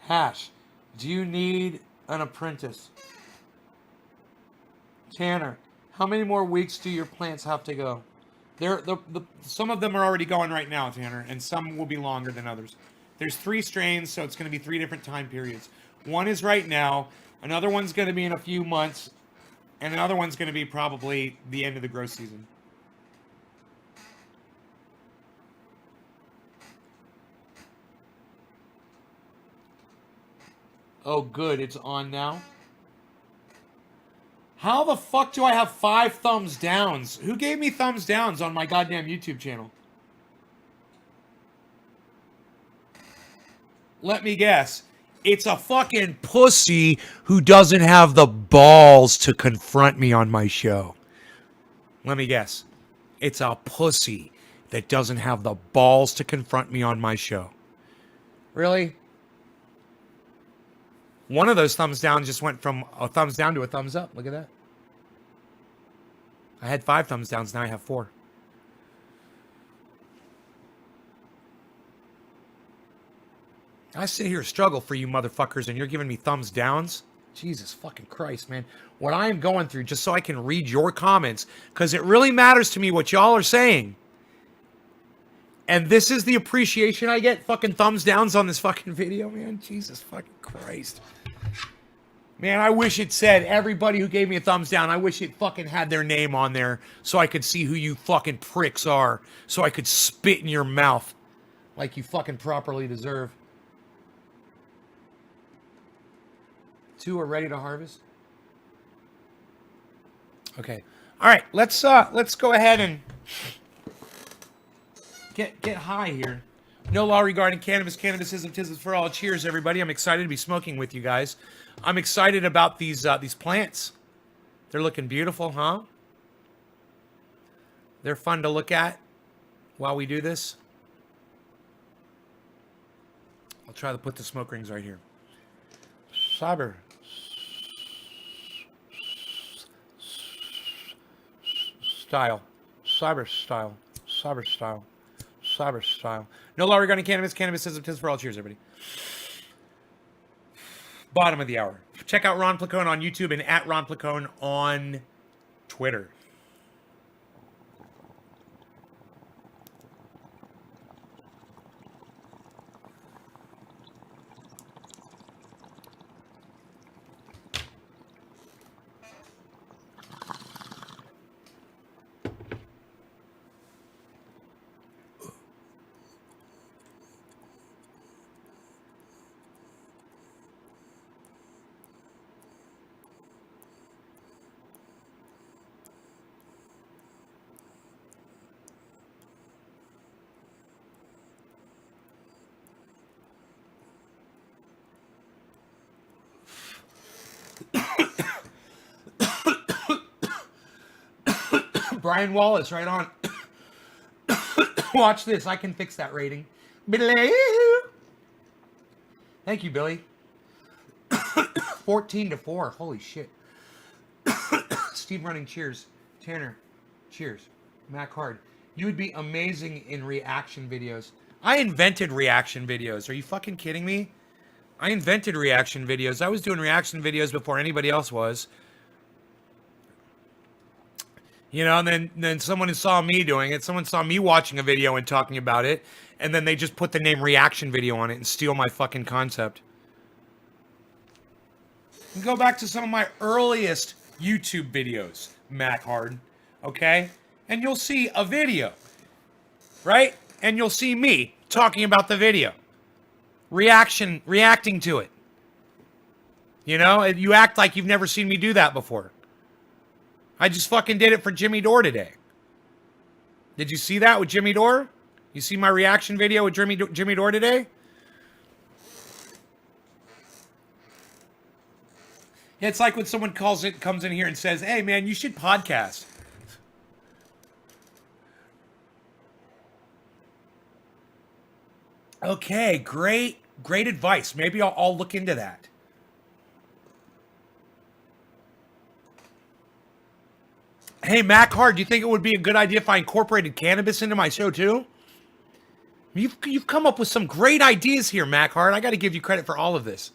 Hash, do you need an apprentice? Tanner, how many more weeks do your plants have to go? Some of them are already going right now, Tanner, and some will be longer than others. There's 3 strains, so it's going to be 3 different time periods. One is right now, another one's going to be in a few months, and another one's going to be probably the end of the growth season. Oh, good, it's on now. How the fuck do I have 5 thumbs downs? Who gave me thumbs downs on my goddamn YouTube channel? Let me guess. It's a fucking pussy who doesn't have the balls to confront me on my show. Let me guess. It's a pussy that doesn't have the balls to confront me on my show. Really? One of those thumbs down just went from a thumbs down to a thumbs up. Look at that. I had 5 thumbs downs, now I have 4. I sit here and struggle for you motherfuckers, and you're giving me thumbs downs? Jesus fucking Christ, man. What I am going through just so I can read your comments, because it really matters to me what y'all are saying. And this is the appreciation I get? Fucking thumbs downs on this fucking video, man? Jesus fucking Christ. Man, I wish it said everybody who gave me a thumbs down, I wish it fucking had their name on there so I could see who you fucking pricks are. So I could spit in your mouth like you fucking properly deserve. 2 are ready to harvest. Okay. All right, let's go ahead and get high here. No law regarding cannabis. Cannabisism, tism for all. Cheers, everybody. I'm excited to be smoking with you guys. I'm excited about these plants. They're looking beautiful, huh? They're fun to look at while we do this. I'll try to put the smoke rings right here. Saber. style, cyber style, cyber style, cyber style. No law regarding cannabis. Cannabis is a test for all. Cheers, everybody. Bottom of the hour. Check out Ron Placone on YouTube and at Ron Placone on Twitter. Brian Wallace, right on. Watch this. I can fix that rating. Thank you, Billy. 14-4. Holy shit. Steve Running, cheers. Tanner, cheers. Mac Hard. You would be amazing in reaction videos. I invented reaction videos. Are you fucking kidding me? I invented reaction videos. I was doing reaction videos before anybody else was. You know, and then someone saw me doing it. Someone saw me watching a video and talking about it. And then they just put the name reaction video on it and steal my fucking concept. You go back to some of my earliest YouTube videos, Mac Hard. Okay? And you'll see a video. Right? And you'll see me talking about the video. Reacting to it. You know? You act like you've never seen me do that before. I just fucking did it for Jimmy Dore today. Did you see that with Jimmy Dore? You see my reaction video with Jimmy Dore today? It's like when someone comes in here and says, "Hey man, you should podcast." Okay, great advice. Maybe I'll look into that. Hey, Mac Hard, do you think it would be a good idea if I incorporated cannabis into my show too? You've come up with some great ideas here, Mac Hard. I got to give you credit for all of this.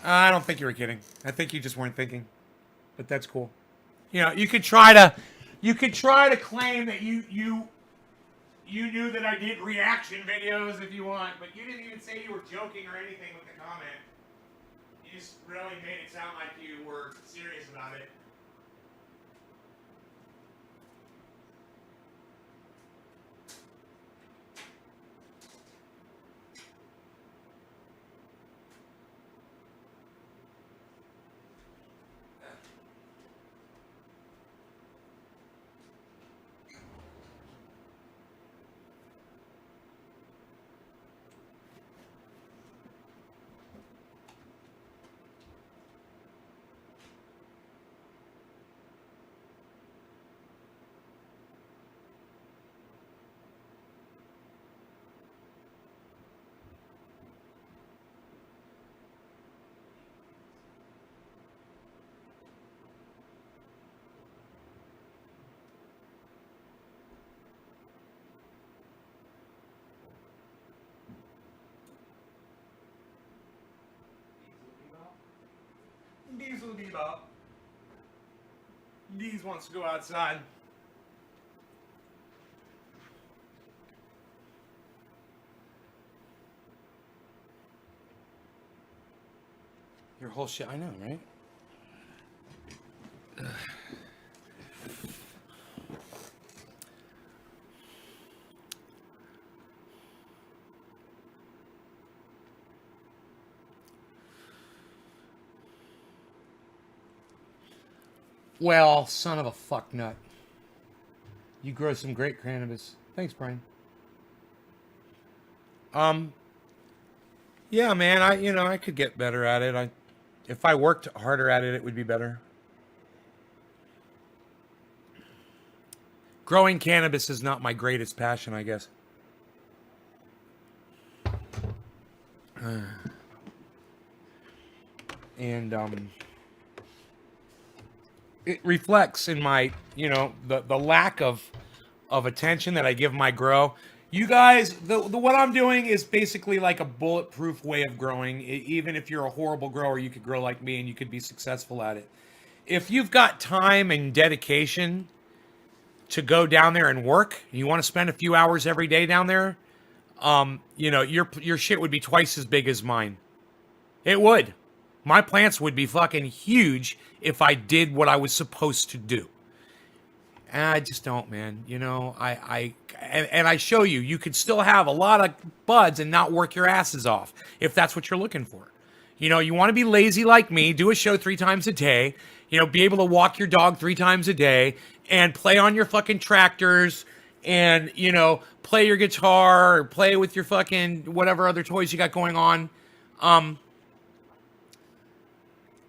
I don't think you were kidding. I think you just weren't thinking. But that's cool. You know, you could try to claim that you knew that I did reaction videos if you want, but you didn't even say you were joking or anything with the comment. You just really made it sound like you were serious about it. Diesel Bebop. Deez wants to go outside. Your whole shit, I know, right? Ugh. Well, son of a fuck nut. You grow some great cannabis. Thanks, Brian. Yeah, man, I could get better at it. If I worked harder at it, it would be better. growing cannabis is not my greatest passion, I guess. And it reflects in my, the lack of attention that I give my grow. You guys, the what I'm doing is basically like a bulletproof way of growing. Even if you're a horrible grower, you could grow like me and you could be successful at it. If you've got time and dedication to go down there and work, you want to spend a few hours every day down there, your shit would be twice as big as mine. It would. My plants would be fucking huge if I did what I was supposed to do. And I just don't, man. I show you, you could still have a lot of buds and not work your asses off if that's what you're looking for. You want to be lazy like me, do a show 3 times a day, be able to walk your dog 3 times a day and play on your fucking tractors and, play your guitar or play with your fucking whatever other toys you got going on.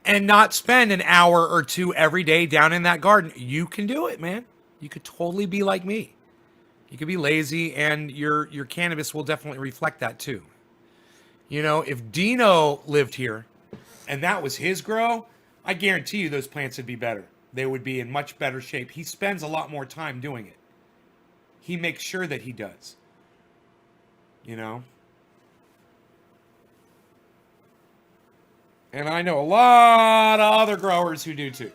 And not spend an hour or 2 every day down in that garden. You can do it, man. You could totally be like me. You could be lazy, and your cannabis will definitely reflect that too. If Dino lived here and that was his grow, I guarantee you those plants would be better. They would be in much better shape. He spends a lot more time doing it. He makes sure that he does. And I know a lot of other growers who do too.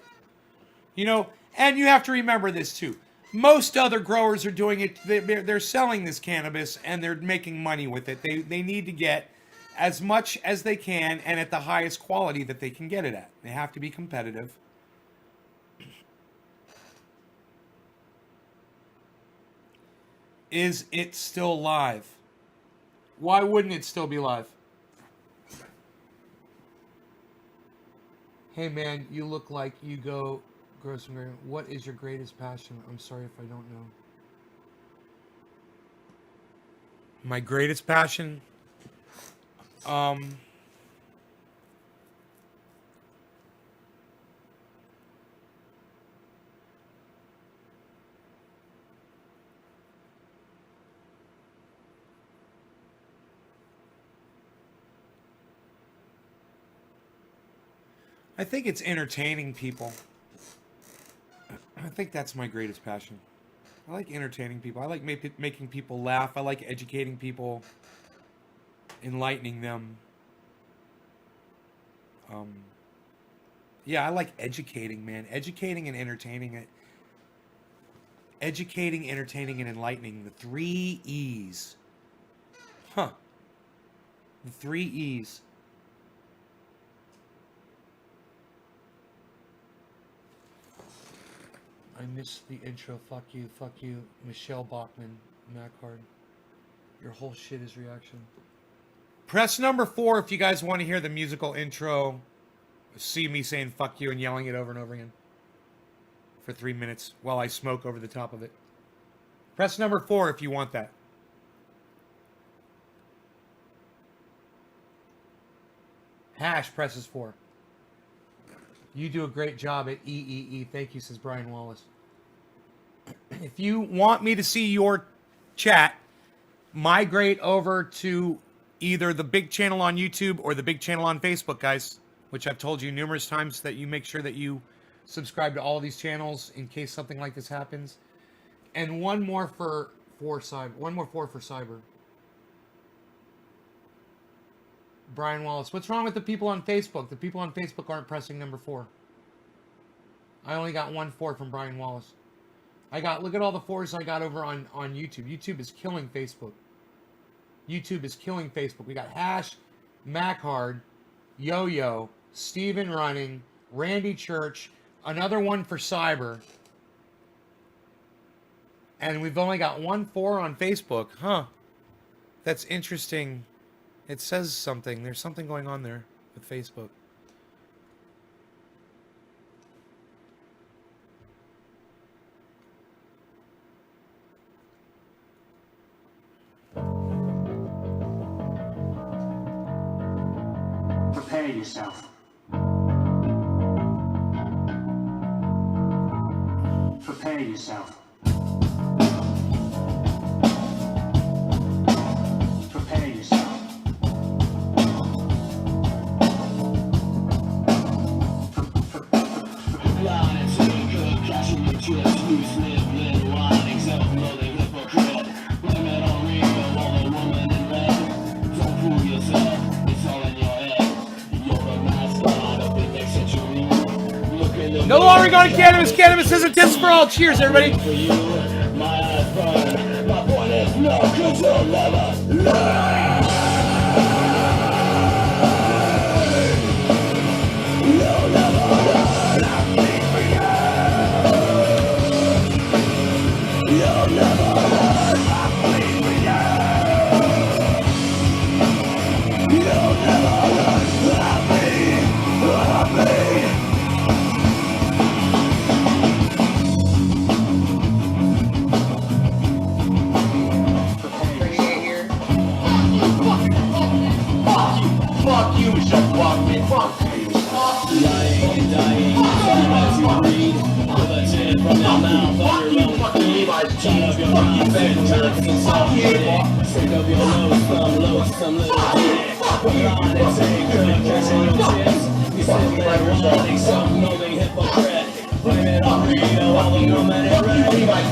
And you have to remember this too. Most other growers are doing it. They're selling this cannabis and they're making money with it. They need to get as much as they can and at the highest quality that they can get it at. They have to be competitive. Is it still live? Why wouldn't it still be live? Hey man, you look like you grow some grape. What is your greatest passion? I'm sorry if I don't know. My greatest passion? I think it's entertaining people. I think that's my greatest passion. I like entertaining people. I like making people laugh. I like educating people, enlightening them. Yeah, I like educating, man. Educating and entertaining it. Educating, entertaining, and enlightening. The 3 E's. Huh. The 3 E's. I missed the intro. Fuck you, Michelle Bachman, Macard. Your whole shit is reaction. Press number 4 if you guys want to hear the musical intro. See me saying fuck you and yelling it over and over again for 3 minutes while I smoke over the top of it. Press number 4 if you want that. Hash presses 4. You do a great job at EEE. Thank you, says Brian Wallace. If you want me to see your chat, migrate over to either the big channel on YouTube or the big channel on Facebook, guys, which I've told you numerous times that you make sure that you subscribe to all of these channels in case something like this happens. And one more for cyber. One more for cyber. Brian Wallace. What's wrong with the people on Facebook? The people on Facebook aren't pressing number 4. I only got 1 4 from Brian Wallace. Look at all the 4s I got over on YouTube. YouTube is killing Facebook. YouTube is killing Facebook. We got Hash, Macard, Yo-Yo, Steven Running, Randy Church, another one for Cyber. And we've only got 1 4 on Facebook. Huh. That's interesting. It says something. There's something going on there with Facebook. Prepare yourself. Prepare yourself. No longer going to cannabis. Cannabis isn't this for all. Cheers, everybody. Fuck you, shut fuck me, fuck you. Lying, dying, as you breathe, with a tear from your mouth on your own. Fucking Levi's jeans, fucking bedtime, insuffocated. Sick of your loathsome little dick. Put on and take good, catching your tips. You sit there wanting some molding hypocrite. Blame it on Rio, all the woman and red. Levi's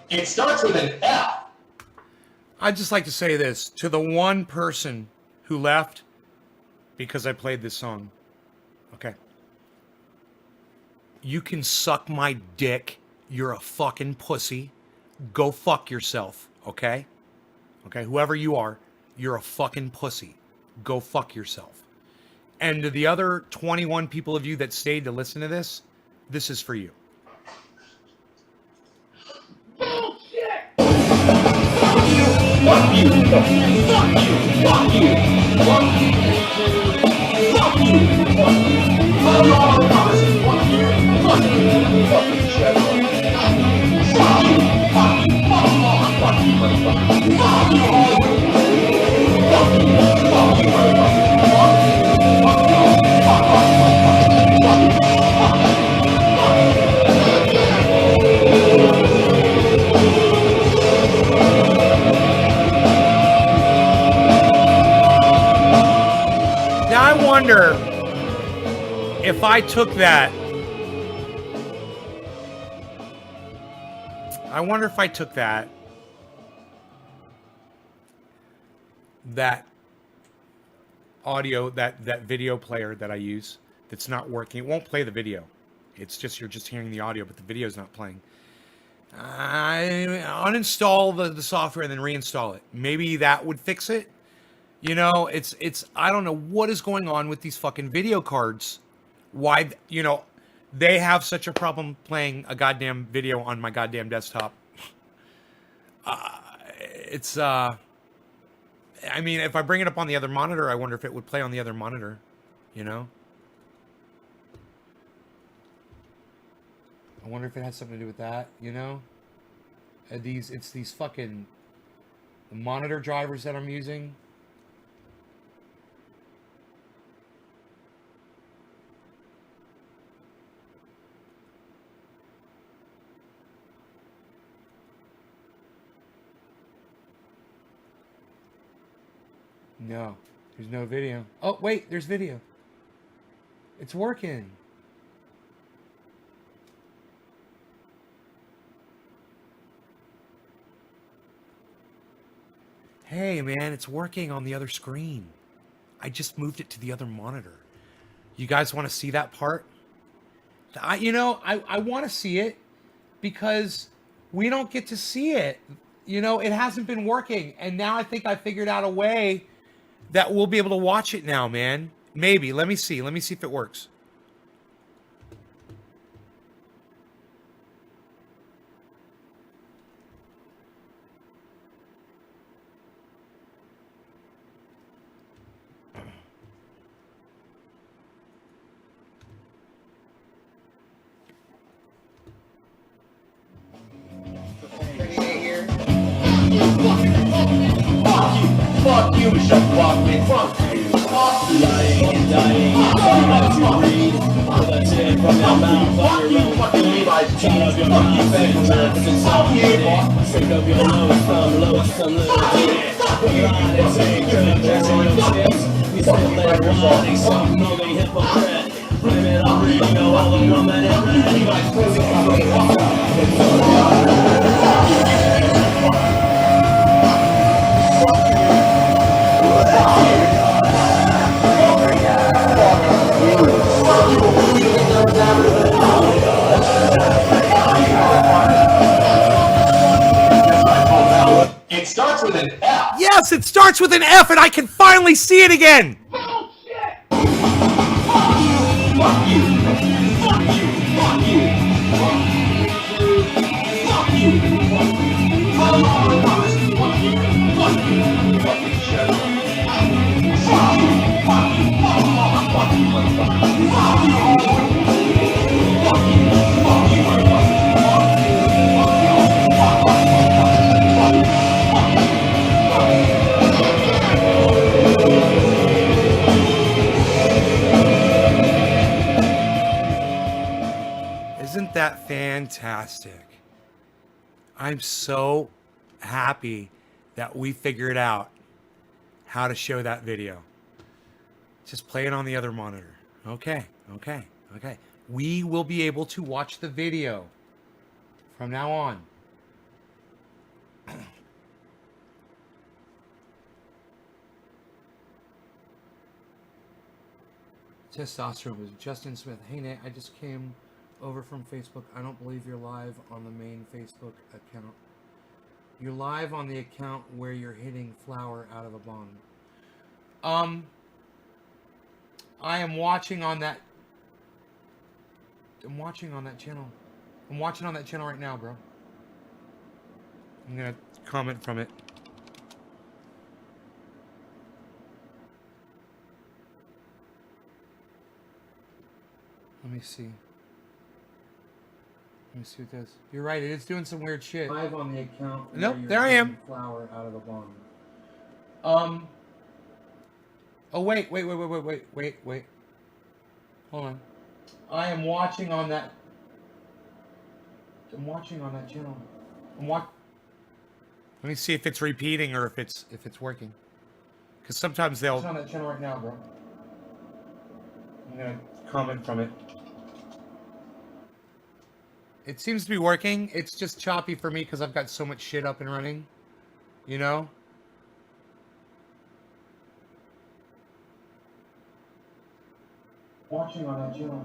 It starts with an F. I'd just like to say this to the one person who left because I played this song. Okay. You can suck my dick. You're a fucking pussy. Go fuck yourself. Okay? Okay, whoever you are, you're a fucking pussy. Go fuck yourself. And to the other 21 people of you that stayed to listen to this, this is for you. Fuck you, fuck you, fuck you, fuck you, fuck you, fuck you, fuck you, fuck you, all the promises, fuck you, fucking Chevron. Fuck you, fuck you, fuck you, motherfucker. Fuck you, all the fuck you, fuck you, motherfucker. Fuck you, fuck Now I wonder if I took that. I wonder if I took that audio, that video player that I use that's not working. It won't play the video. It's just, you're just hearing the audio, but the video's not playing. I uninstall the software and then reinstall it. Maybe that would fix it. You know, it's I don't know what is going on with these fucking video cards. Why, you know, they have such a problem playing a goddamn video on my goddamn desktop. I mean, if I bring it up on the other monitor, I wonder if it would play on the other monitor, you know? I wonder if it has something to do with that, you know? It's these fucking monitor drivers that I'm using. No, there's no video. Oh, wait, there's video. It's working. Hey, man, it's working on the other screen. I just moved it to the other monitor. You guys want to see that part? I want to see it because we don't get to see it. You know, it hasn't been working. And now I think I figured out a way that we'll be able to watch it now, man. Maybe. Let me see. Let me see if it works. Fuck you, shut fuck me, fuck you. Lying and dying, as you breathe. from your mouth on your own feet. Turn up your mouth and relax and some it. Stick up your nose, some low, some little bit. Line and take dress in your tips. You still let wine, some moving hypocrite. Blame it on radio, all the woman in red. Levi's pussy, It starts with an F. Yes, it starts with an F, and I can finally see it again. Isn't that fantastic? I'm so happy that we figured out how to show that video. Just play it on the other monitor. Okay. We will be able to watch the video from now on. Testosterone was Justin Smith. Hey Nate, I just came over from Facebook. I don't believe you're live on the main Facebook account. You're live on the account where you're hitting flour out of a bong. I am watching on that. I'm watching on that channel. I'm watching on that channel right now, bro. I'm gonna comment from it. Let me see. Let me see what this. You're right. It is doing some weird shit. Live on the account. Nope. There I am. Flour out of a bong. Oh wait. Hold on. I am watching on that. I'm watching on that channel. Let me see if it's repeating or if it's working. Because sometimes they'll. It's on that channel right now, bro. I'm gonna comment from it. It seems to be working. It's just choppy for me because I've got so much shit up and running. You know? Watching on that channel.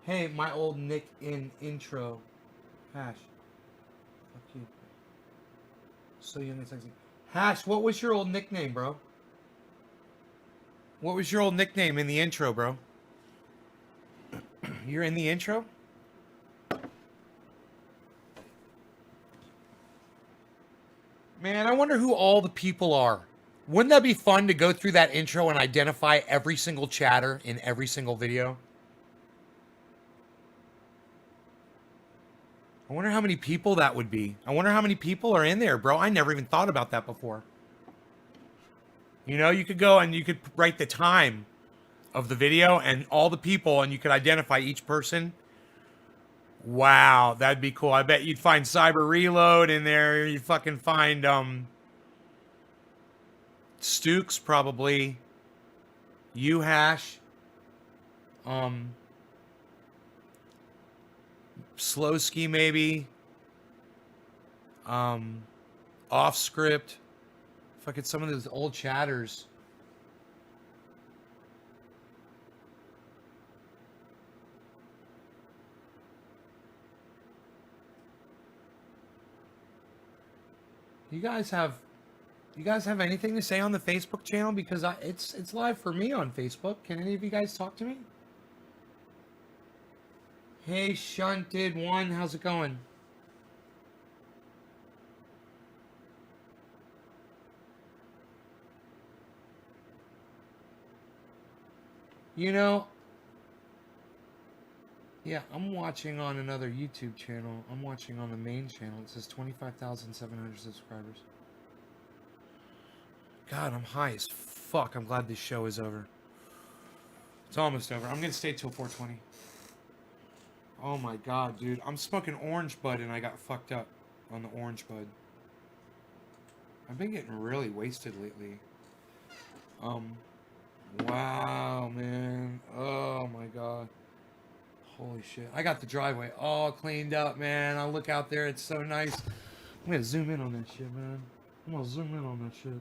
Hey, my old nick in intro. Hash. Fuck you. So young and sexy. Hash, what was your old nickname, bro? What was your old nickname in the intro, bro? You're in the intro? Man, I wonder who all the people are. Wouldn't that be fun to go through that intro and identify every single chatter in every single video? I wonder how many people that would be. I wonder how many people are in there, bro. I never even thought about that before. You know, you could go and you could write the time of the video and all the people and you could identify each person. Wow, that'd be cool. I bet you'd find Cyber Reload in there. You'd fucking find Stukes probably. Uhash. Slowski maybe. Off script. Fucking some of those old chatters. You guys have anything to say on the Facebook channel? Because it's live for me on Facebook. Can any of you guys talk to me? Hey, Shunted One, how's it going? You know, Yeah, I'm watching on another YouTube channel. I'm watching on the main channel. It says 25,700 subscribers. God, I'm high as fuck. I'm glad this show is over. It's almost over. I'm gonna stay till 4:20. Oh my god, dude. I'm smoking orange bud and I got fucked up on the orange bud. I've been getting really wasted lately. Wow, man. Oh my god. Holy shit. I got the driveway all cleaned up, man. I look out there. It's so nice. I'm gonna zoom in on that shit, man. I'm gonna zoom in on that shit.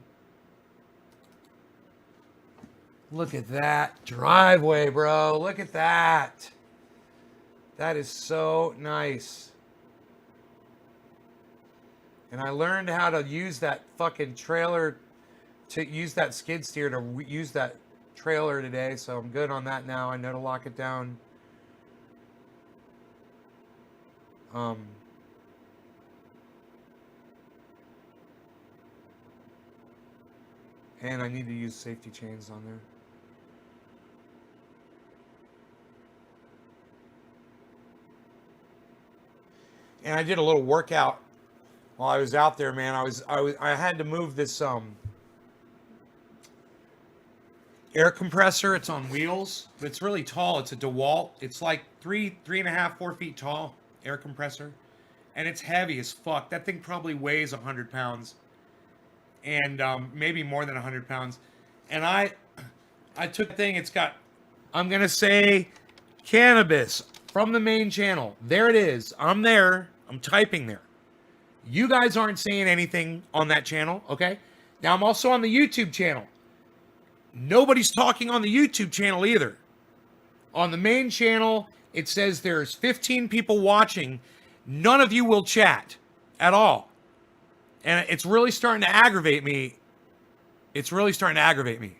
Look at that driveway, bro. Look at that. That is so nice. And I learned how to use that fucking trailer, to use that skid steer to use that trailer today. So I'm good on that now. I know to lock it down. And I need to use safety chains on there. And I did a little workout while I was out there, man. I had to move this air compressor. It's on wheels, but it's really tall. It's a DeWalt. It's like 3.5, 4 feet tall air compressor, and it's heavy as fuck. That thing probably weighs 100 pounds, and maybe more than 100 pounds. And I took the thing. It's got, I'm gonna say, cannabis from the main channel. There it is. I'm there. I'm typing there. You guys aren't saying anything on that channel, okay? Now I'm also on the YouTube channel. Nobody's talking on the YouTube channel either. On the main channel, it says there's 15 people watching. None of you will chat at all. And it's really starting to aggravate me. It's really starting to aggravate me.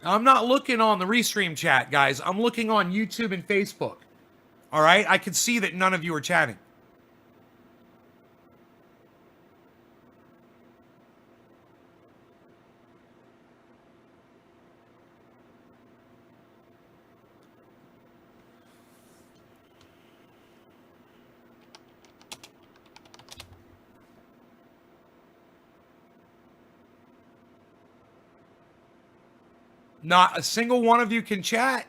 I'm not looking on the Restream chat, guys. I'm looking on YouTube and Facebook. All right? I can see that none of you are chatting. Not a single one of you can chat.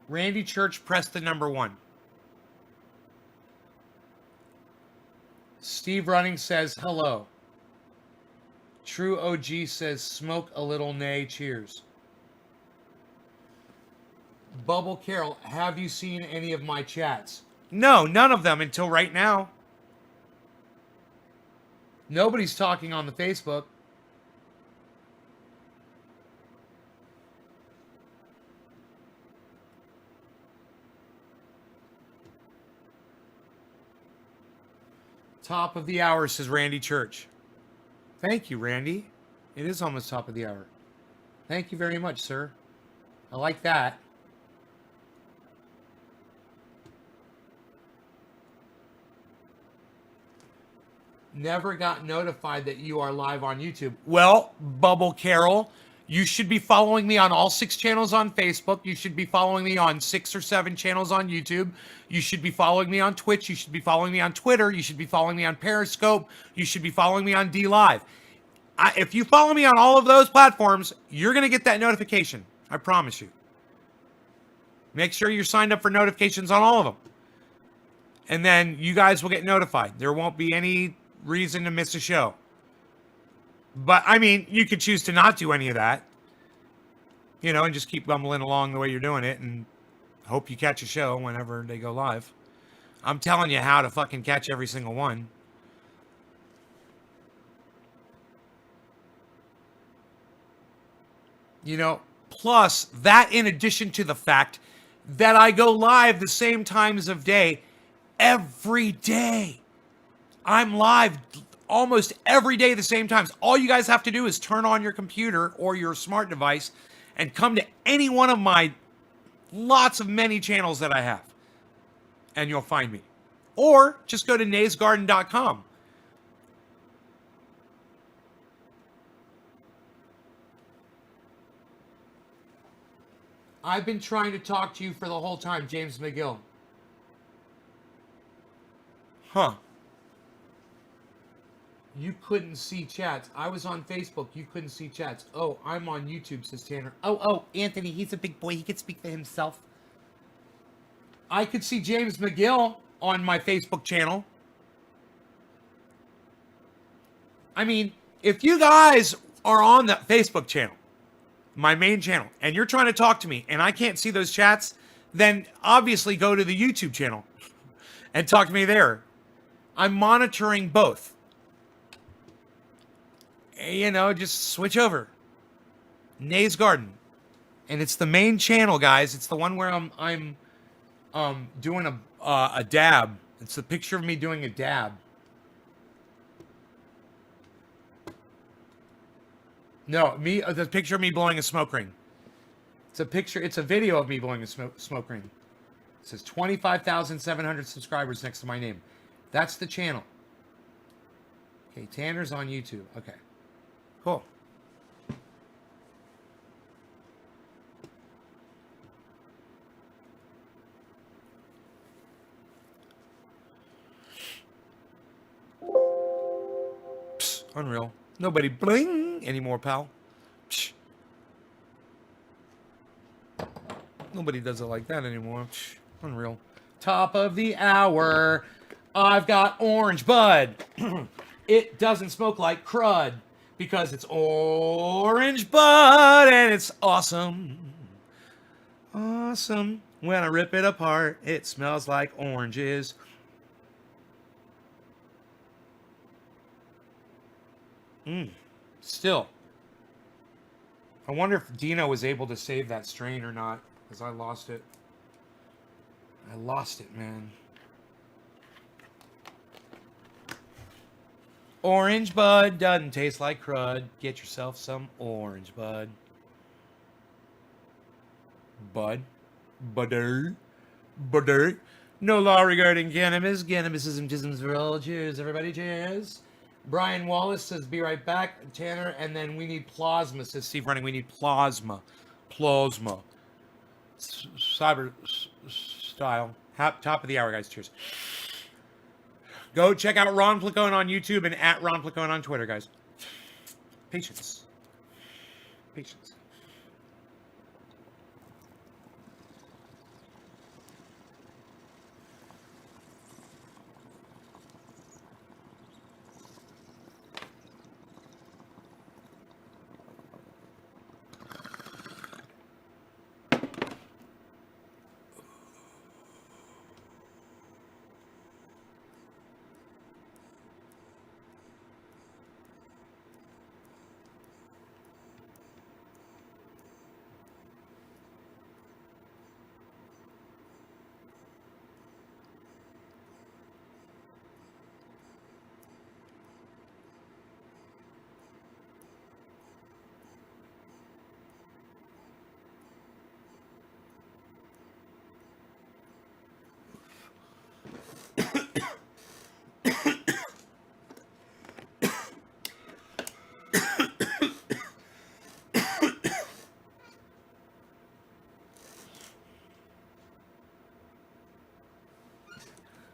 Randy Church, press the number 1. Steve Running says hello. True OG says smoke a little nay, cheers. Bubble Carol, have you seen any of my chats? No, none of them until right now. Nobody's talking on the Facebook. Top of the hour, says Randy Church. Thank you, Randy. It is almost top of the hour. Thank you very much, sir. I like that. Never got notified that you are live on YouTube. Well, Bubble Carol, you should be following me on all 6 channels on Facebook. You should be following me on 6 or 7 channels on YouTube. You should be following me on Twitch. You should be following me on Twitter. You should be following me on Periscope. You should be following me on DLive. If you follow me on all of those platforms, you're going to get that notification. I promise you. Make sure you're signed up for notifications on all of them. And then you guys will get notified. There won't be any reason to miss a show. But, I mean, you could choose to not do any of that. You know, and just keep bumbling along the way you're doing it and hope you catch a show whenever they go live. I'm telling you how to fucking catch every single one. You know, plus that in addition to the fact that I go live the same times of day every day. I'm live almost every day the same times. All you guys have to do is turn on your computer or your smart device and come to any one of my many channels that I have, and you'll find me. or just go to naysgarden.com. I've been trying to talk to you for the whole time, James McGill. Huh. You couldn't see chats. I was on Facebook. You couldn't see chats. Oh, I'm on YouTube, says Tanner. Oh, Anthony, he's a big boy. He can speak for himself. I could see James McGill on my Facebook channel. I mean, if you guys are on that Facebook channel, my main channel, and you're trying to talk to me and I can't see those chats, then obviously go to the YouTube channel and talk to me there. I'm monitoring both. You know, just switch over. Nays Garden. And it's the main channel, guys. It's the one where I'm doing a dab. It's the picture of me doing a dab. No, the picture of me blowing a smoke ring. It's a video of me blowing a smoke ring. It says 25,700 subscribers next to my name. That's the channel. Okay, Tanner's on YouTube. Okay, cool. Psst, unreal. Nobody bling anymore, pal. Psh. Nobody does it like that anymore. Psh. Unreal. Top of the hour. I've got orange bud. It doesn't smoke like crud because it's orange bud and it's awesome. Awesome. When I rip it apart, it smells like oranges. Still. I wonder if Dino was able to save that strain or not, because I lost it. I lost it, man. Orange bud doesn't taste like crud. Get yourself some orange bud. Bud. Budder. Budder. No law regarding cannabis. Cannabisism, tisms for all. Cheers, everybody. Cheers. Brian Wallace says, be right back. Tanner, and then we need plasma, says Steve Running. We need plasma. Plasma. Cyber style. Top of the hour, guys. Cheers. Go check out Ron Placone on YouTube and at Ron Placone on Twitter, guys. Patience. Patience.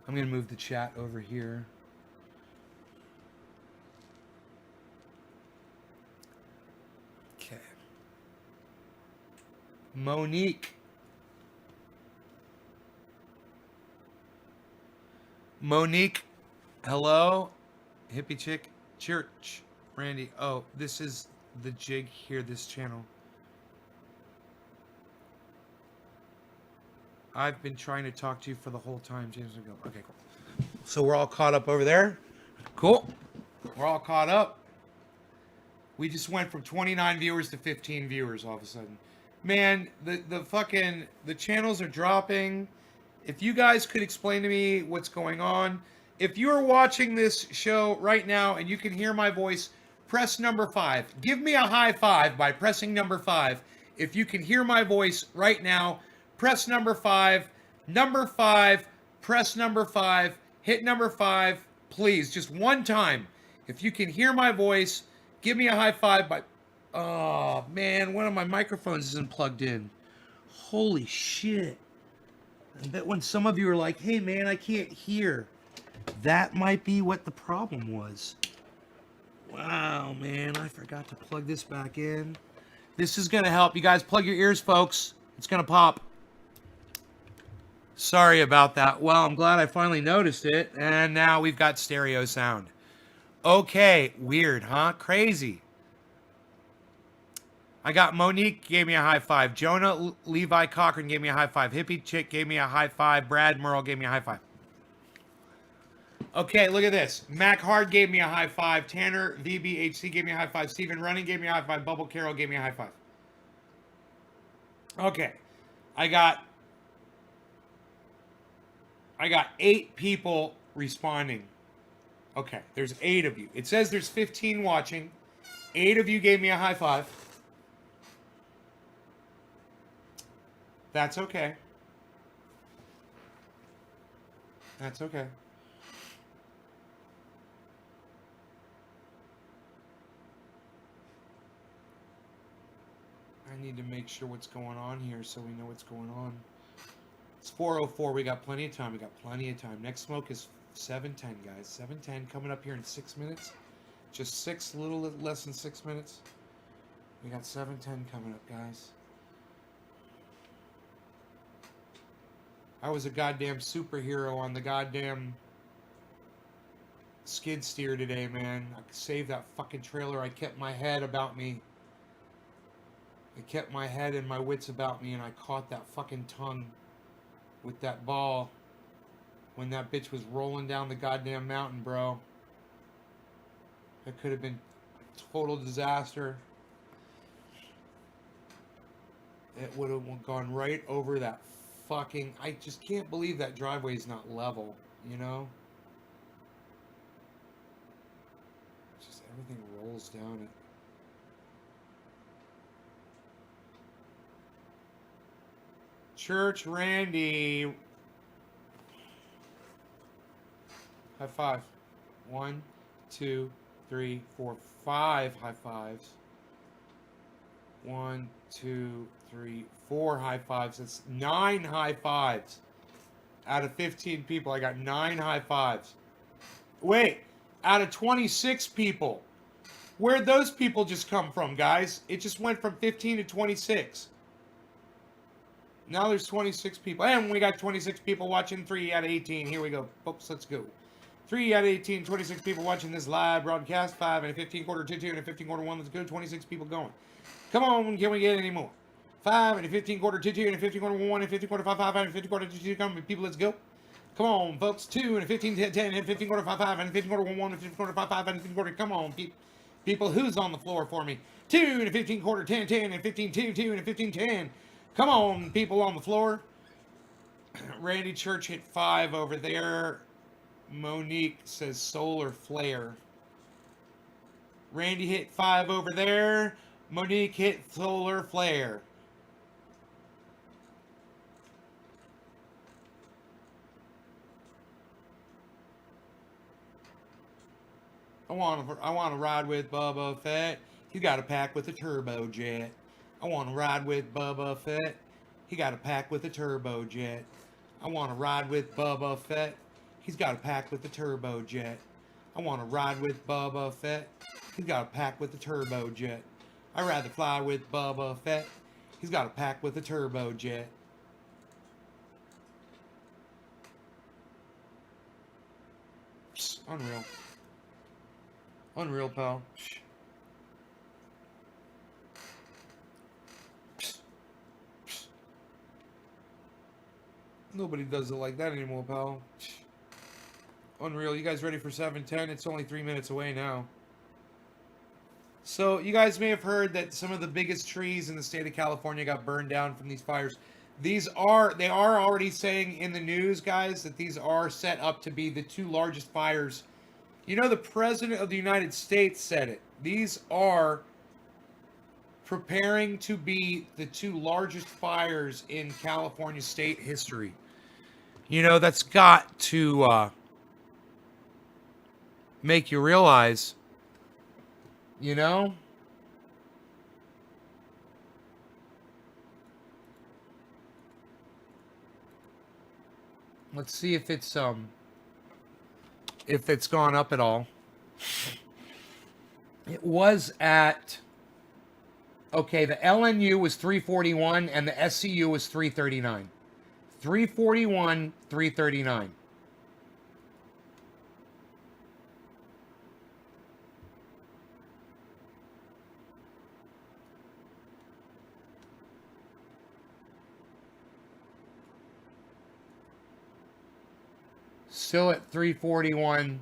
I'm going to move the chat over here. Okay. Monique. Monique. Hello. Hippie Chick. Church. Randy. Oh, this is the jig here, this channel. I've been trying to talk to you for the whole time, James McGill. Okay, cool. So we're all caught up over there. Cool. We're all caught up. We just went from 29 viewers to 15 viewers all of a sudden. Man, the channels are dropping. If you guys could explain to me what's going on. If you're watching this show right now and you can hear my voice, press number 5. Give me a high five by pressing number 5. If you can hear my voice right now, press number 5. Number 5. Press number 5. hit number 5, please, just one time. If you can hear my voice, give me a high five. But oh man, one of my microphones isn't plugged in. Holy shit. I bet when some of you are like, hey man, I can't hear, that might be what the problem was. Wow, man, I forgot to plug this back in. This is gonna help. You guys plug your ears, folks. It's gonna pop. Sorry about that. Well, I'm glad I finally noticed it. And now we've got stereo sound. Okay, weird, huh? Crazy. I got Monique gave me a high five. Jonah Levi Cochran gave me a high five. Hippie Chick gave me a high five. Brad Merle gave me a high five. Okay, look at this. Mac Hard gave me a high five. Tanner VBHC gave me a high five. Stephen Running gave me a high five. Bubble Carroll gave me a high five. Okay. I got 8 people responding. Okay, there's 8 of you. It says there's 15 watching. 8 of you gave me a high five. That's okay. That's okay. I need to make sure what's going on here so we know what's going on. It's 4:04. We got plenty of time. We got plenty of time. Next smoke is 7:10, guys. 7:10 coming up here in 6 minutes. Just 6, a little less than 6 minutes. We got 7:10 coming up, guys. I was a goddamn superhero on the goddamn skid steer today, man. I saved that fucking trailer. I kept my head about me. I kept my head and my wits about me, and I caught that fucking tongue with that ball when that bitch was rolling down the goddamn mountain, bro. It could have been a total disaster. It would have gone right over that fucking... I just can't believe that driveway is not level, you know? Just everything rolls down it. Church Randy. High five. 1, 2, 3, 4, 5 high fives. 1, 2, 3, 4 high fives. That's 9 high fives. Out of 15 people, I got 9 high fives. Wait, out of 26 people. Where'd those people just come from, guys? It just went from 15 to 26. Now there's 26 people. And we got 26 people watching. 3 out of 18. Here we go, folks. Let's go. 3 out of 18. 26 people watching this live broadcast. 5 and a 15 quarter 2, 2 and a 15 quarter 1. Let's go. 26 people going. Come on. Can we get any more? 5 and a 15 quarter 2, 2 and a 15 quarter 1 and 15 quarter 5, 5 and a 15 quarter 2, 2. Come on, people. Let's go. Come on, folks. 2 and a 15 10, 10 and a 15 quarter 5, 5 and a 15 quarter 1 and 15 quarter 5, 5 and a 15 quarter. Come on, people. Who's on the floor for me? 2 and a 15 quarter 10, 10 and a 15 2, 2 and a 15 10. Come on, people on the floor. Randy Church hit 5 over there. Monique says solar flare. Randy hit 5 over there. Monique hit solar flare. I want to ride with Bubba Fett. He's got a pack with a turbojet. I want to ride with Bubba Fett. He got a pack with a turbojet. I want to ride with Bubba Fett. He's got a pack with a turbojet. I want to ride with Bubba Fett. He's got a pack with a turbojet. I'd rather fly with Bubba Fett. He's got a pack with a turbojet. Psst, unreal. Unreal, pal. Psst. Nobody does it like that anymore, pal. Unreal. You guys ready for 7:10? It's only 3 minutes away now. So you guys may have heard that some of the biggest trees in the state of California got burned down from these fires. They are already saying in the news, guys, that these are set up to be the 2 largest fires. You know, the President of the United States said it. These are preparing to be the 2 largest fires in California state history. You know, that's got to make you realize, you know? Let's see if it's gone up at all. It was at, okay, the LNU was 341 and the SCU was 339. 341, 339. Still at 341.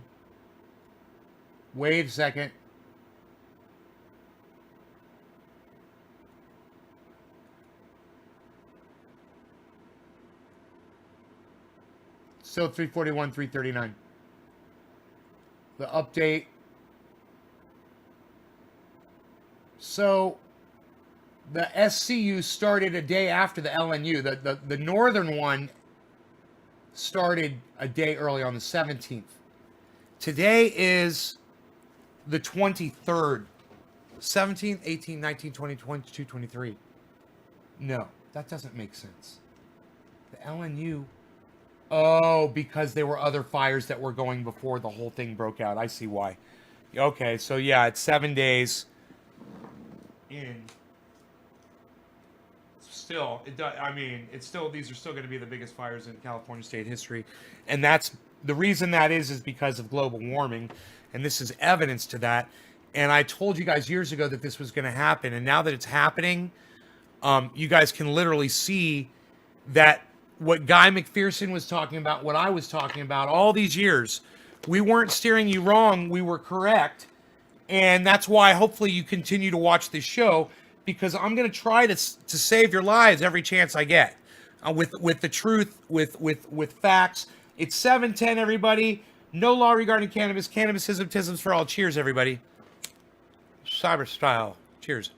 Wait a second. Still 341, 339. The update. So the SCU started a day after the LNU. The northern one started a day early on the 17th. Today is the 23rd. 17th, 18, 19, 20, 22, 23. No, that doesn't make sense. The LNU... Oh, because there were other fires that were going before the whole thing broke out. I see why. Okay, so yeah, it's 7 days in. Still, it's still, these are still going to be the biggest fires in California state history. And that's, the reason that is because of global warming. And this is evidence to that. And I told you guys years ago that this was going to happen. And now that it's happening, you guys can literally see that what Guy McPherson was talking about, what I was talking about all these years, we weren't steering you wrong, we were correct. And that's why hopefully you continue to watch this show, because I'm going to try to save your lives every chance I get with the truth, with facts. It's 7:10, everybody. No law regarding cannabis. Cannabisism, tisms for all. Cheers, everybody. Cyber style. Cheers.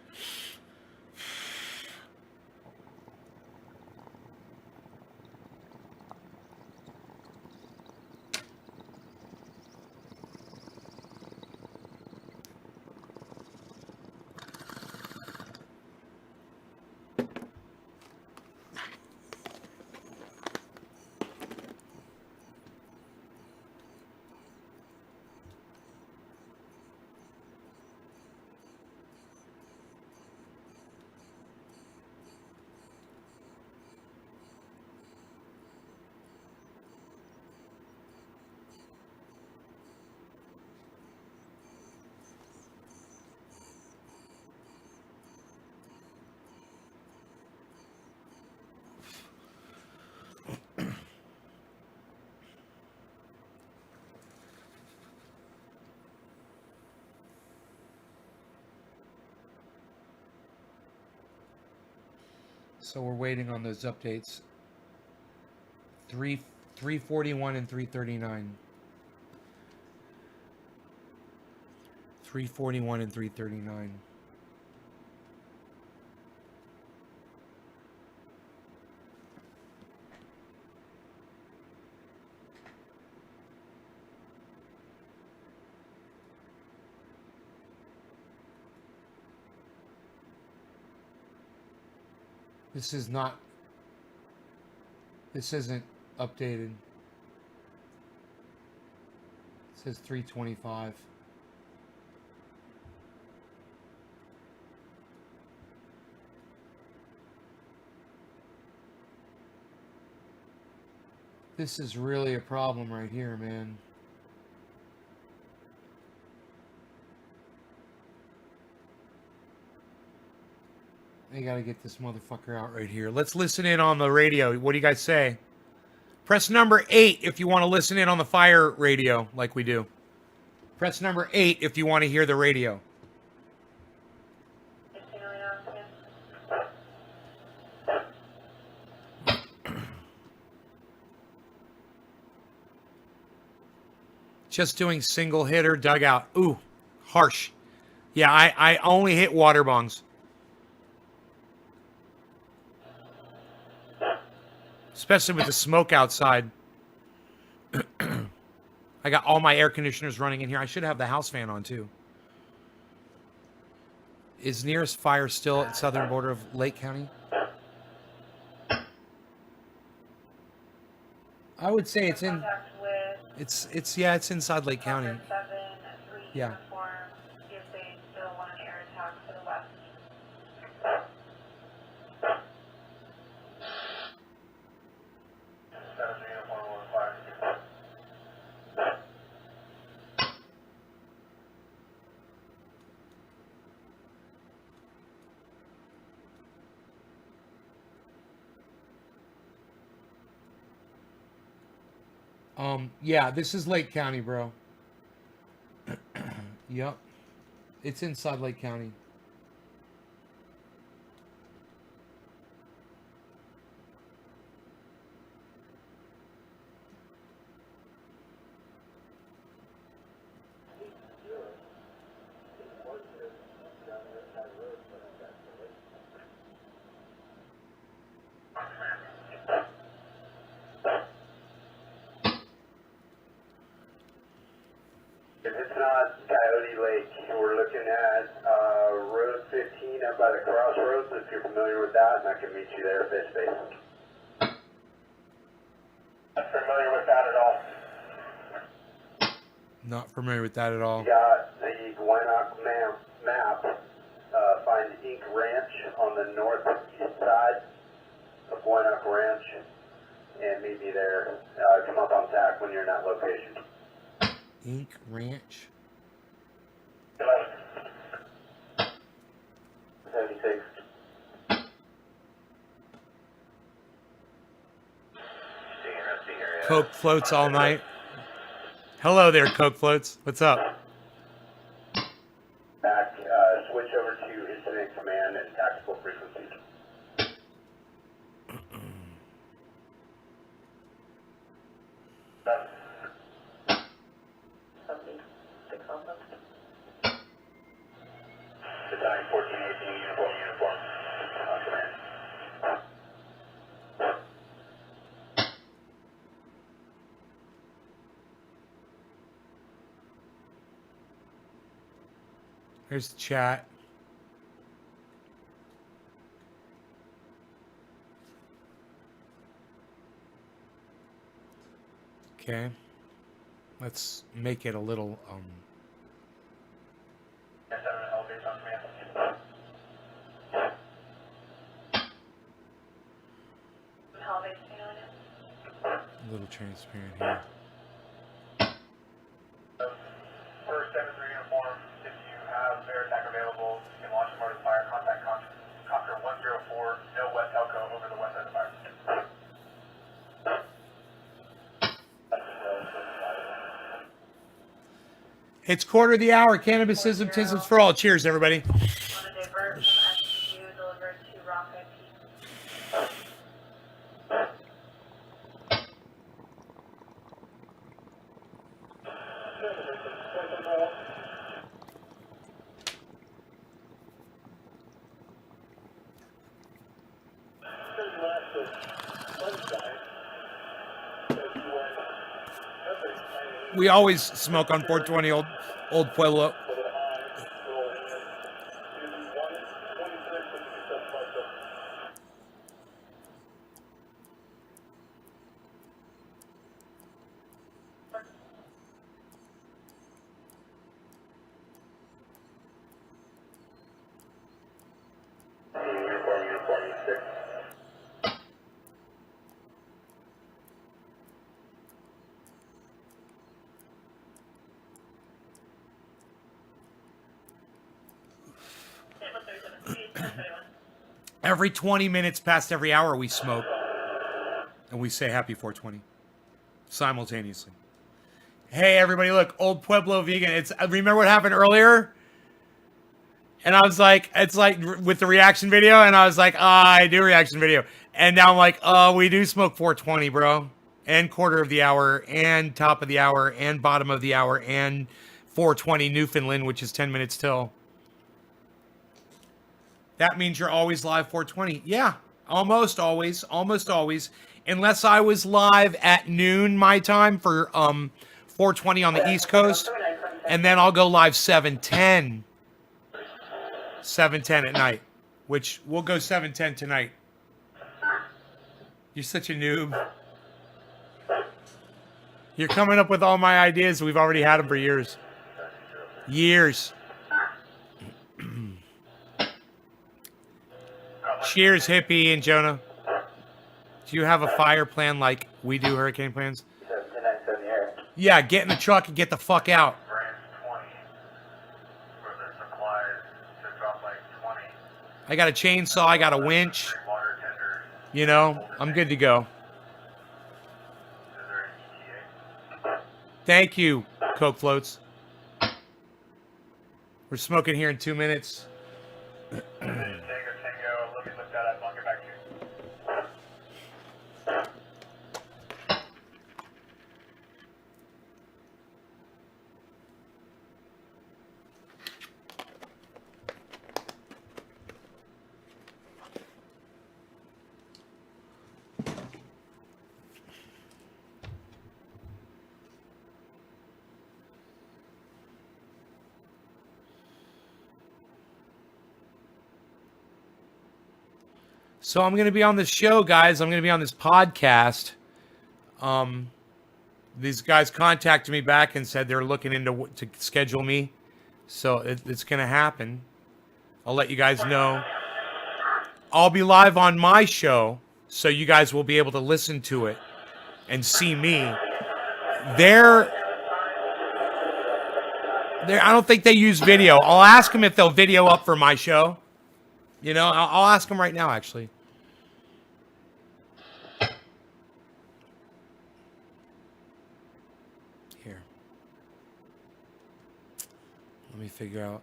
So we're waiting on those updates. 341 and 339. 341 and 339. This isn't updated. It says 325. This is really a problem right here, man. I gotta get this motherfucker out right here. Let's listen in on the radio. What do you guys say? Press number 8 if you want to listen in on the fire radio like we do. Press number 8 if you want to hear the radio. Just doing single hitter dugout. Ooh, harsh. Yeah, I only hit water bongs. Especially with the smoke outside. I I got all my air conditioners running in here. I should have the house fan on too. Is nearest fire still at southern border of Lake County? I would say it's in. It's inside Lake County. Yeah. Yeah, this is Lake County, bro. Yep. It's inside Lake County. If it's not Coyote Lake, we're looking at Road 15 up by the crossroads, if you're familiar with that, and I can meet you there face to face. Not familiar with that at all. Not familiar with that at all. You got the Gwinoc map. Find Ink Ranch on the northeast side of Gwinoc Ranch, and meet me there. Come up on TAC when you're in that location. Ink Ranch. 76. Coke floats all night. Hello there, Coke floats. What's up? Back, switch over to incident command and tactical frequency. Battalion 1418 uniform. Command. Here's the chat. Okay. Let's make it a little a little transparent here. First 73 uniform, if you have air attack available, you can launch a motor fire, contact Conquer 104, no West Elko over the west side of the fire. It's quarter of the hour. Cannabisism, tisms for all. Cheers, everybody. We always smoke on 420 Old Pueblo. Every 20 minutes past every hour we smoke. And we say happy 420. Simultaneously. Hey everybody, look, Old Pueblo Vegan. Remember what happened earlier? And I was like, it's like with the reaction video, and I was like, I do reaction video. And now I'm like, we do smoke 420, bro. And quarter of the hour, and top of the hour, and bottom of the hour, and 420 Newfoundland, which is 10 minutes till. That means you're always live 420. Yeah, almost always. Unless I was live at noon my time for 4:20 on the East Coast, and then I'll go live 7:10. 7:10 at night, which we'll go 7:10 tonight. You're such a noob. You're coming up with all my ideas. We've already had them for years. Years. Cheers, Hippie and Jonah. Do you have a fire plan like we do hurricane plans? Yeah, get in the truck and get the fuck out. I got a chainsaw, I got a winch. You know, I'm good to go. Thank you, Coke Floats. We're smoking here in 2 minutes. So I'm going to be on this show, guys. I'm going to be on this podcast. These guys contacted me back and said they're looking into to schedule me. So it's going to happen. I'll let you guys know. I'll be live on my show, so you guys will be able to listen to it and see me. I don't think they use video. I'll ask them if they'll video up for my show. You know, I'll ask them right now, actually. Here. Let me figure out.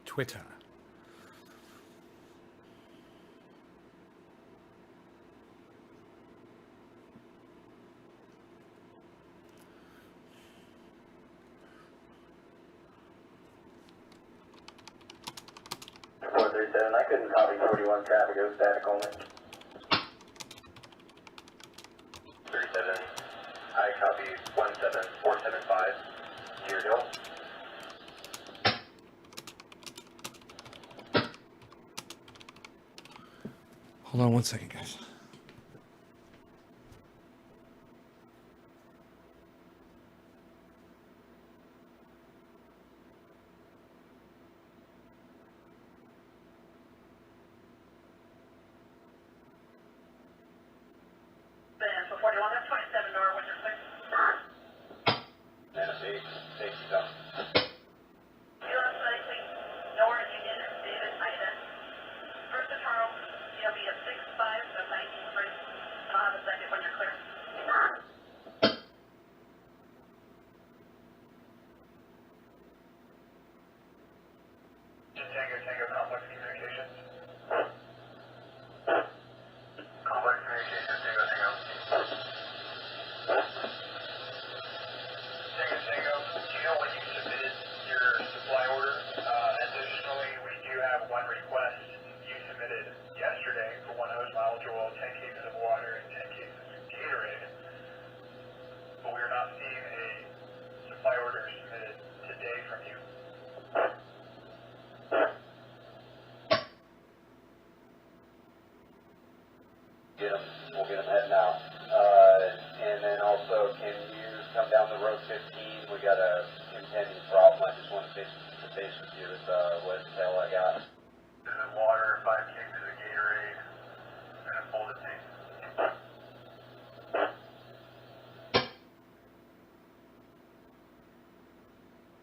Twitter. I couldn't copy 41 traffic, it was static only. 37, I copy 17475, Deer Hill. Hold on one second, guys. We'll get them heading out. And then also, can you come down the road 15? We got a impending problem. I just want to face with you with what hell I got. This is water, 5 cases of Gatorade, and a folded tank.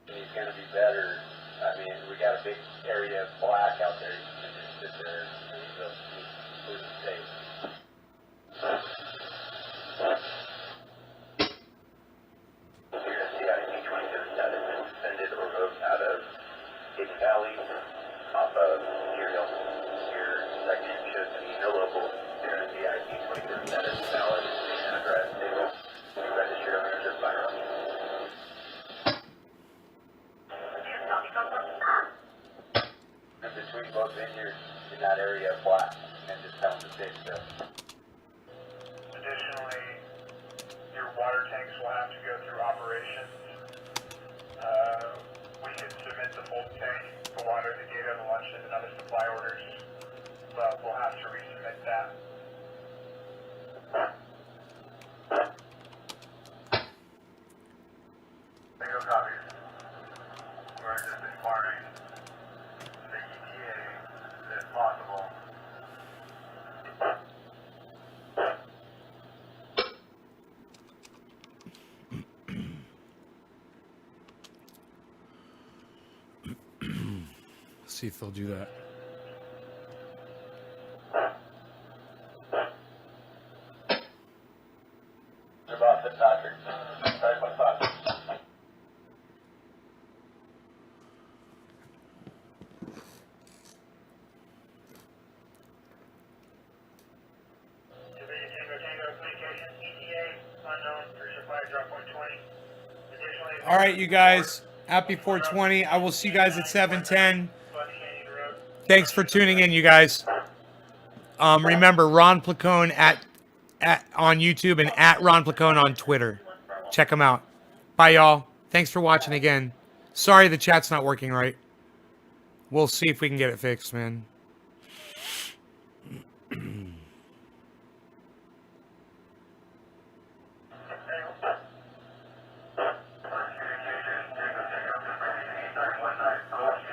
He's going to be better. I mean, we got a big area of black out there. You can just sit there and he's safe. Valley, off of Deer Hill. Your section should be no local. There is the ID 23 status, valid, and address table. You registered owners of firearms. And between both vineyards in that area, operations. We can submit the full tank, the water, the data, the lunches, and other supply orders, but we'll have to resubmit that. Single copies. We're just informing the ETA that if possible. See if they'll do that. About Fitzpatrick. Right, my thoughts. All right, you guys. Happy 420. I will see you guys at 7:10. Thanks for tuning in, you guys. Remember, Ron Placone at on YouTube and at Ron Placone on Twitter. Check them out. Bye, y'all. Thanks for watching again. Sorry the chat's not working right. We'll see if we can get it fixed, man.